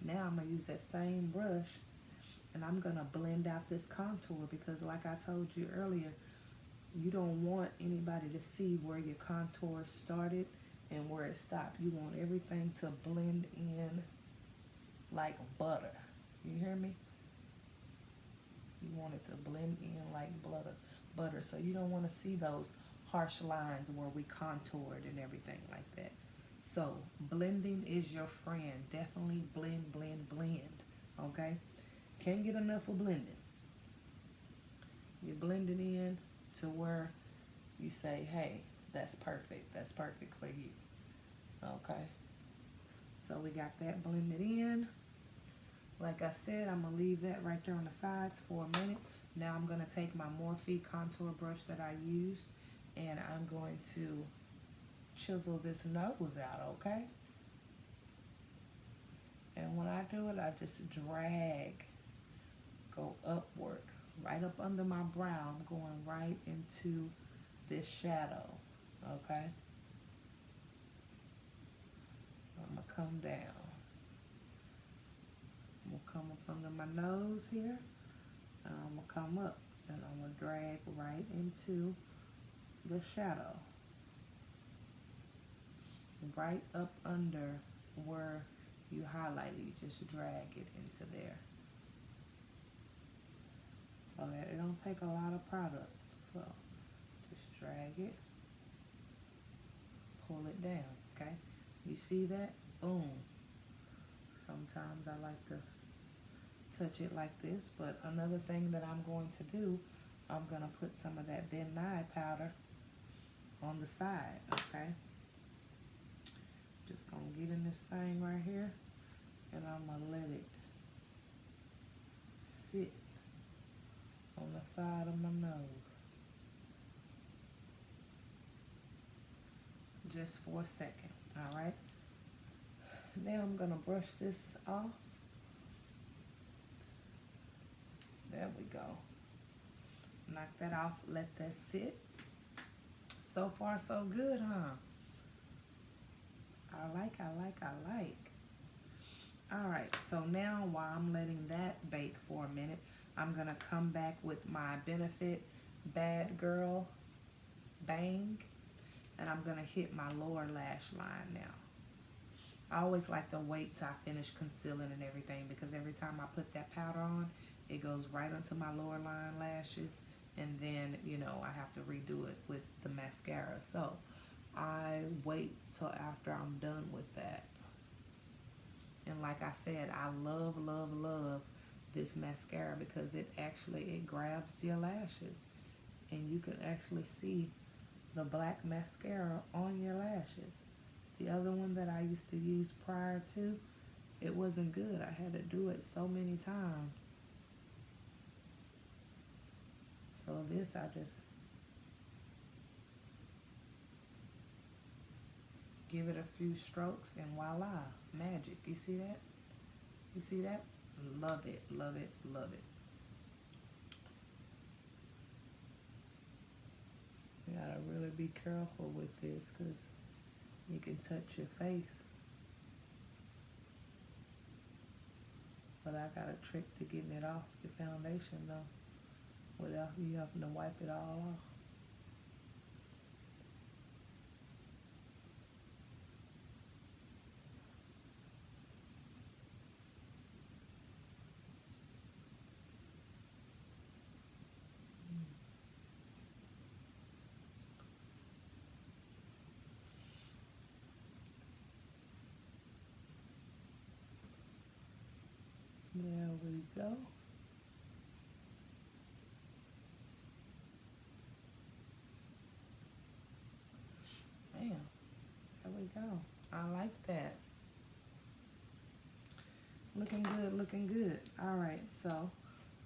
Now I'm going to use that same brush and I'm going to blend out this contour, because like I told you earlier, you don't want anybody to see where your contour started and where it stopped. You want everything to blend in like butter. You hear me? You want it to blend in like butter. So you don't want to see those harsh lines where we contoured and everything like that. So blending is your friend. Definitely blend, blend, blend. Okay? Can't get enough of blending. You blend it in to where you say, hey, that's perfect. That's perfect for you. Okay? So we got that blended in. Like I said, I'm going to leave that right there on the sides for a minute. Now I'm going to take my Morphe contour brush that I used, and I'm going to chisel this nose out, okay? And when I do it, I just drag, go upward, right up under my brow. I'm going right into this shadow, okay? I'm going to come down. I'm going to come up under my nose here. And I'm going to come up and I'm going to drag right into the shadow. Right up under where you highlighted. You just drag it into there. Okay, it don't take a lot of product. So just drag it. Pull it down, okay? You see that? Boom. Sometimes I like to touch it like this, but another thing that I'm going to do, I'm going to put some of that Ben Nye powder on the side, okay? Just going to get in this thing right here, and I'm going to let it sit on the side of my nose. Just for a second, all right? Now I'm going to brush this off. There we go. Knock that off, let that sit. So far, so good, huh? I like. All right, so now while I'm letting that bake for a minute, I'm gonna come back with my Benefit Bad Girl Bang, and I'm gonna hit my lower lash line now. I always like to wait till I finish concealing and everything, because every time I put that powder on, it goes right onto my lower line lashes, and then, you know, I have to redo it with the mascara. So I wait till after I'm done with that. And like I said, I love this mascara because it grabs your lashes. and you can actually see the black mascara on your lashes. The other one that I used to use prior to, it wasn't good. I had to do it so many times. So this, I just give it a few strokes and voila, magic. You see that? You see that? Love it, love it, love it. You gotta really be careful with this because you can touch your face. But I got a trick to getting it off your foundation though, without you having to wipe it all off. There we go. Bam. There we go. I like that. Looking good, looking good. All right, so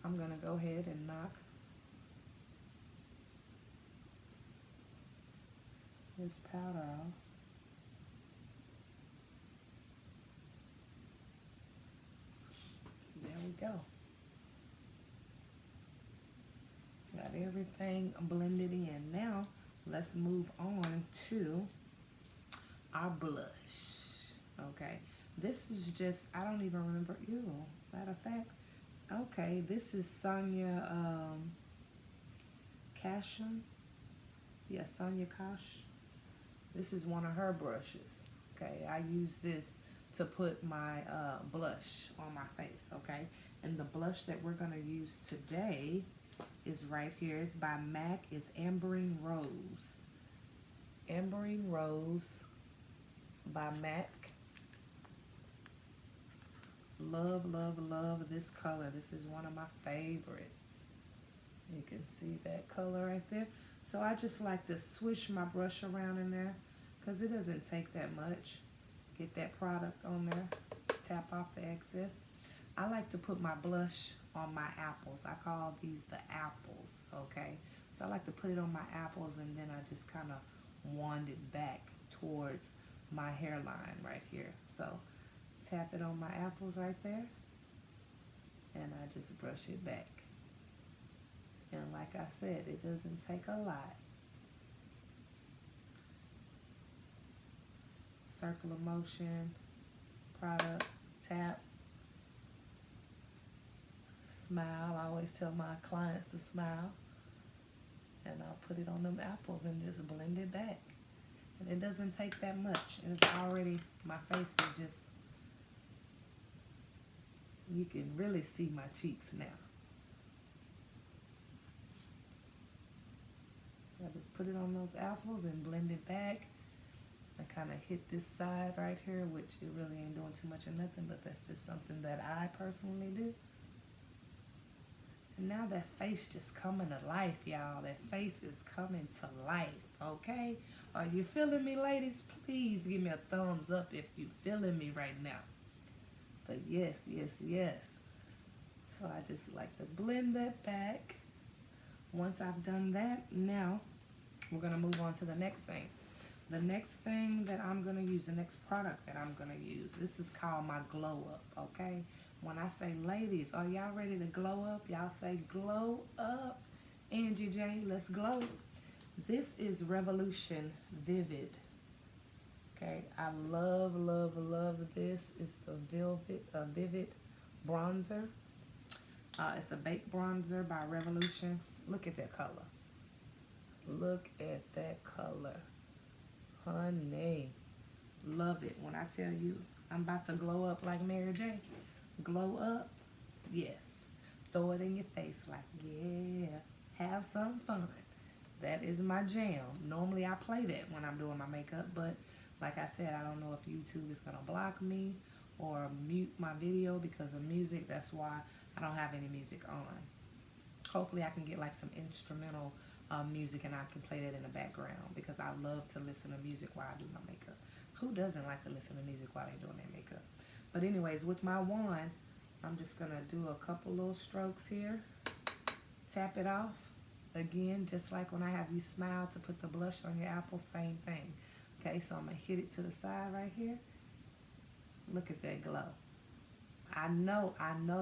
I'm gonna go ahead and knock this powder off. There we go. Got everything blended in. Now, let's move on to our blush. Okay, this is just, I don't even remember. Ew, matter of fact, okay, this is Sonia Casham. Yeah, Sonia Cash. This is one of her brushes. Okay, I use this to put my blush on my face. Okay, and the blush that we're gonna use today is right here. It's by MAC. It's Ambering Rose. Ambering Rose by MAC. Love, love, love this color. This is one of my favorites. You can see that color right there. So I just like to swish my brush around in there because it doesn't take that much. Get that product on there. Tap off the excess. I like to put my blush on my apples. I call these the apples, okay? So I like to put it on my apples and then I just kind of wand it back towards my hairline right here. So tap it on my apples right there and I just brush it back. And like I said, it doesn't take a lot. Circular motion, product, tap, smile. I always tell my clients to smile. And I'll put it on them apples and just blend it back. And it doesn't take that much. And it's already, my face is just, you can really see my cheeks now. So I just put it on those apples and blend it back. I kind of hit this side right here, which it really ain't doing too much of nothing, but that's just something that I personally do. And now that face just coming to life, y'all. That face is coming to life, okay? Are you feeling me, ladies? Please give me a thumbs up if you feeling me right now. But yes, yes, yes. So I just like to blend that back. Once I've done that, now we're going to move on to the next thing. The next thing that I'm going to use, the next product that I'm going to use, this is called my Glow Up, okay? When I say ladies, are y'all ready to glow up? Y'all say glow up. Angie J, let's glow. This is Revolution Vivid. Okay, I love, love, love this. It's the Vivid bronzer. It's a baked bronzer by Revolution. Look at that color. Look at that color. Honey, love it. When I tell you I'm about to glow up like Mary J. Glow up, yes. Throw it in your face like, yeah, have some fun. That is my jam. Normally I play that when I'm doing my makeup, but like I said, I don't know if YouTube is going to block me or mute my video because of music. That's why I don't have any music on. Hopefully I can get like some instrumental music, and I can play that in the background because I love to listen to music while I do my makeup. Who doesn't like to listen to music while they're doing their makeup? But anyways, with my wand, I'm just going to do a couple little strokes here. Tap it off. Again, just like when I have you smile to put the blush on your apple, same thing. Okay, so I'm going to hit it to the side right here. Look at that glow. I know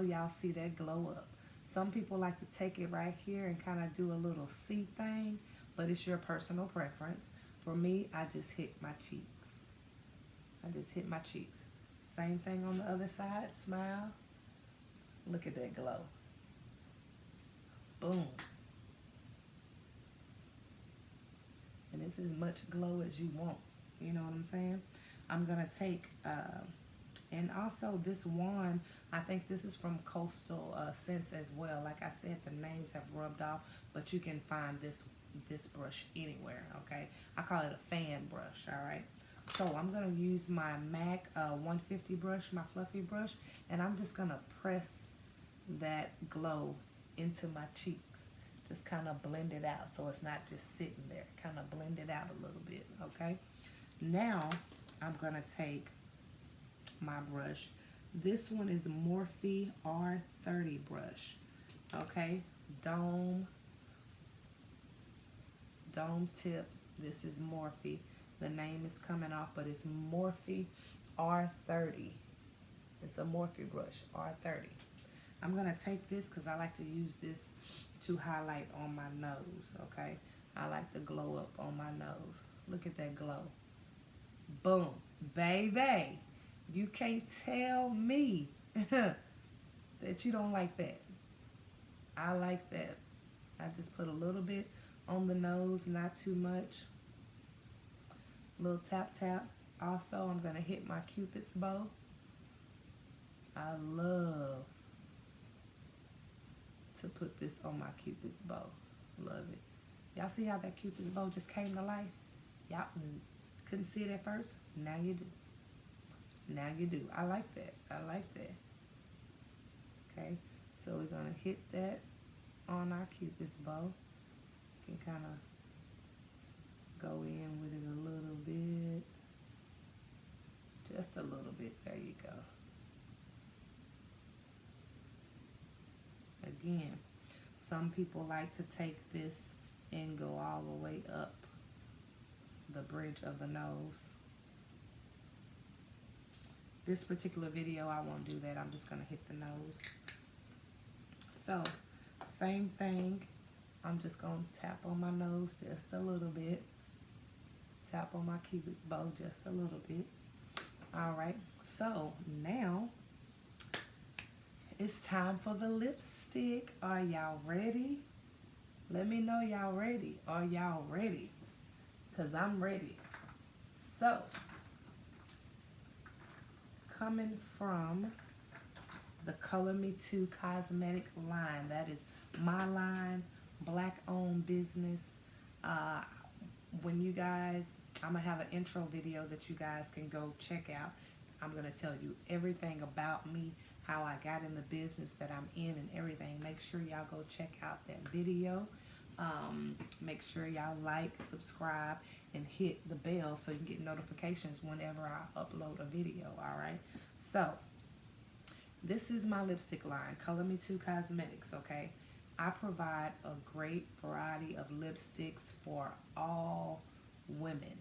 y'all see that glow up. Some people like to take it right here and kind of do a little C thing, but it's your personal preference. For me, I just hit my cheeks. I just hit my cheeks. Same thing on the other side. Smile. Look at that glow. Boom. And it's as much glow as you want. You know what I'm saying? I'm going to take, and also this wand, I think this is from Coastal Scents as well. Like I said, the names have rubbed off, but you can find this brush anywhere, okay? I call it a fan brush, all right? So I'm going to use my MAC 150 brush, my fluffy brush, and I'm just going to press that glow into my cheeks. Just kind of blend it out so it's not just sitting there. Kind of blend it out a little bit, okay? Now I'm going to take my brush. This one is Morphe R30 brush, okay? Dome tip. This is Morphe. The name is coming off, but it's Morphe R30. It's a Morphe brush, R30. I'm going to take this because I like to use this to highlight on my nose, okay? I like to glow up on my nose. Look at that glow. Boom. Baby, you can't tell me that you don't like that. I like that. I just put a little bit on the nose, not too much. Little tap tap. Also, I'm going to hit my Cupid's bow. I love to put this on my Cupid's bow. Love it. Y'all see how that Cupid's bow just came to life? Y'all couldn't see it at first? Now you do. Now you do. I like that. I like that. Okay, so we're going to hit that on our Cupid's bow. You can kind of go in with it a little bit. Just a little bit. There you go. Again, some people like to take this and go all the way up the bridge of the nose. This particular video, I won't do that. I'm just going to hit the nose. So, same thing. I'm just going to tap on my nose just a little bit. Tap on my Cupid's bow just a little bit. Alright, so now it's time for the lipstick. Are y'all ready? Let me know y'all ready. Are y'all ready? Because I'm ready. So, coming from the Color Me Too cosmetic line. That is my line, black-owned business. When you guys, I'm going to have an intro video that you guys can go check out. I'm going to tell you everything about me, how I got in the business that I'm in and everything. Make sure y'all go check out that video. Make sure y'all like, subscribe, and hit the bell so you can get notifications whenever I upload a video, alright? So, this is my lipstick line, Color Me Too Cosmetics, okay? I provide a great variety of lipsticks for all women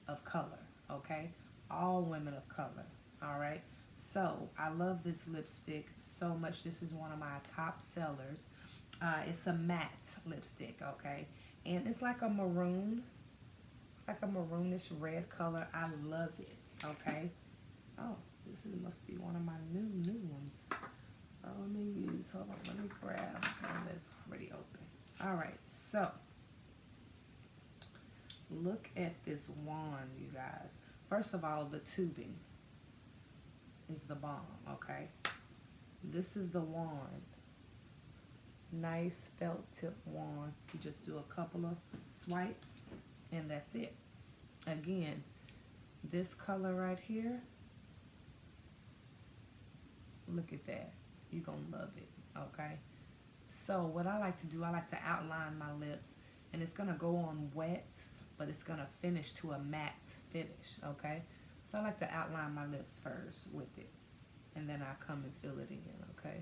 of color, okay? All women of color, alright? So, I love this lipstick so much. This is one of my top sellers. It's a matte lipstick, okay? And it's like a maroon. It's like a maroonish red color. I love it, okay? Oh, must be one of my new ones. Let me hold on, let me grab one that's already open. Alright, so, look at this wand, you guys. First of all, the tubing is the bomb, okay? This is the wand. Nice felt tip wand. You just do a couple of swipes and that's it. Again, this color right here, look at that. You're gonna love it, okay? So what I like to do, I like to outline my lips And it's going to go on wet, but it's going to finish to a matte finish, okay? So I like to outline my lips first with it, and then I come and fill it in, okay?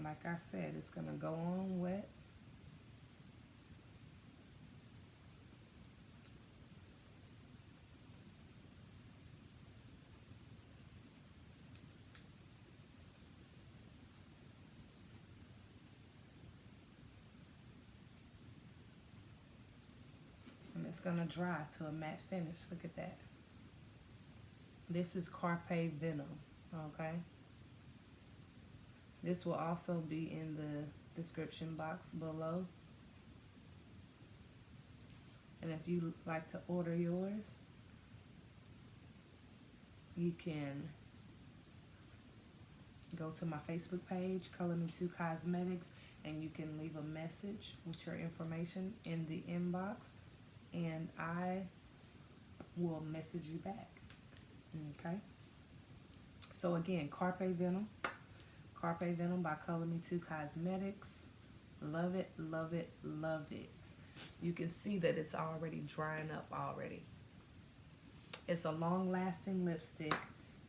Like I said, it's going to go on wet. And it's going to dry to a matte finish. Look at that. This is Carpe Vinum, okay? This will also be in the description box below. And if you like to order yours, you can go to my Facebook page, Color Me Too Cosmetics, and you can leave a message with your information in the inbox, and I will message you back. Okay? So again, Carpe Vinum. Carpe Vinum by Color Me Too Cosmetics. Love it, love it, love it. You can see that it's already drying up already. It's a long-lasting lipstick.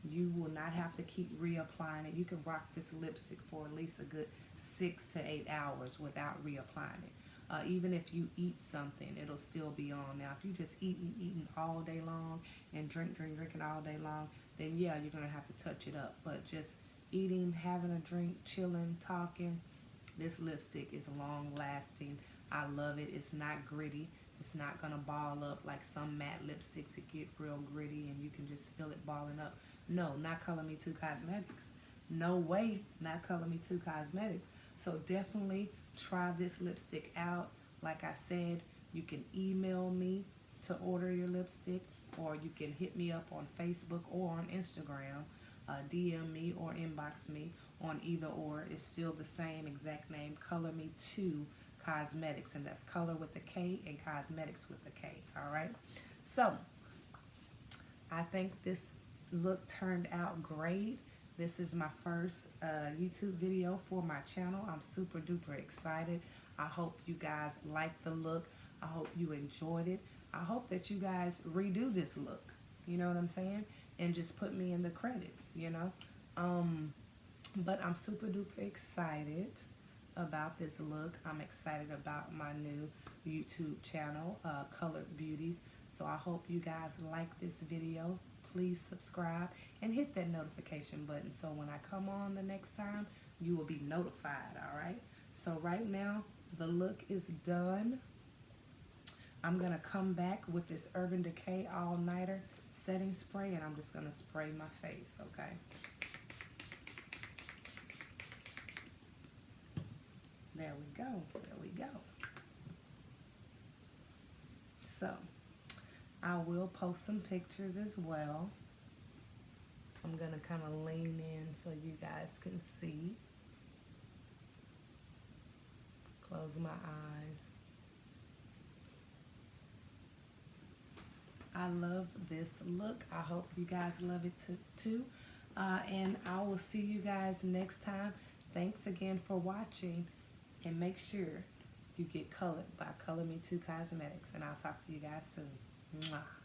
You will not have to keep reapplying it. You can rock this lipstick for at least a good 6 to 8 hours without reapplying it. Even if you eat something, it'll still be on. Now, if you just eating all day long and drinking all day long, then yeah, you're going to have to touch it up. But just eating, having a drink, chilling, talking, this lipstick is long-lasting. I love it. It's not gritty. It's not going to ball up like some matte lipsticks that get real gritty and you can just feel it balling up. No, not Color Me Too Cosmetics. No way, not Color Me Too Cosmetics. So definitely try this lipstick out. Like I said, you can email me to order your lipstick, or you can hit me up on Facebook or on Instagram. DM me or inbox me on either or. It's still the same exact name, Color Me Too Cosmetics, and that's color with the K and cosmetics with the K. All right, so I think this look turned out great. This is my first YouTube video for my channel. I'm super duper excited. I hope you guys like the look. I hope you enjoyed it. I hope that you guys redo this look, you know what I'm saying, and just put me in the credits, you know. But I'm super duper excited about this look. I'm excited about my new YouTube channel, Colored Beauties. So I hope you guys like this video. Please subscribe and hit that notification button so when I come on the next time, you will be notified, all right? So right now, the look is done. I'm gonna come back with this Urban Decay All Nighter setting spray, and I'm just gonna spray my face, okay? There we go, there we go. So, I will post some pictures as well. I'm gonna kind of lean in so you guys can see. Close my eyes. I love this look. I hope you guys love it too. And I will see you guys next time. Thanks again for watching. And make sure you get colored by Color Me Too Cosmetics. And I'll talk to you guys soon. Mwah.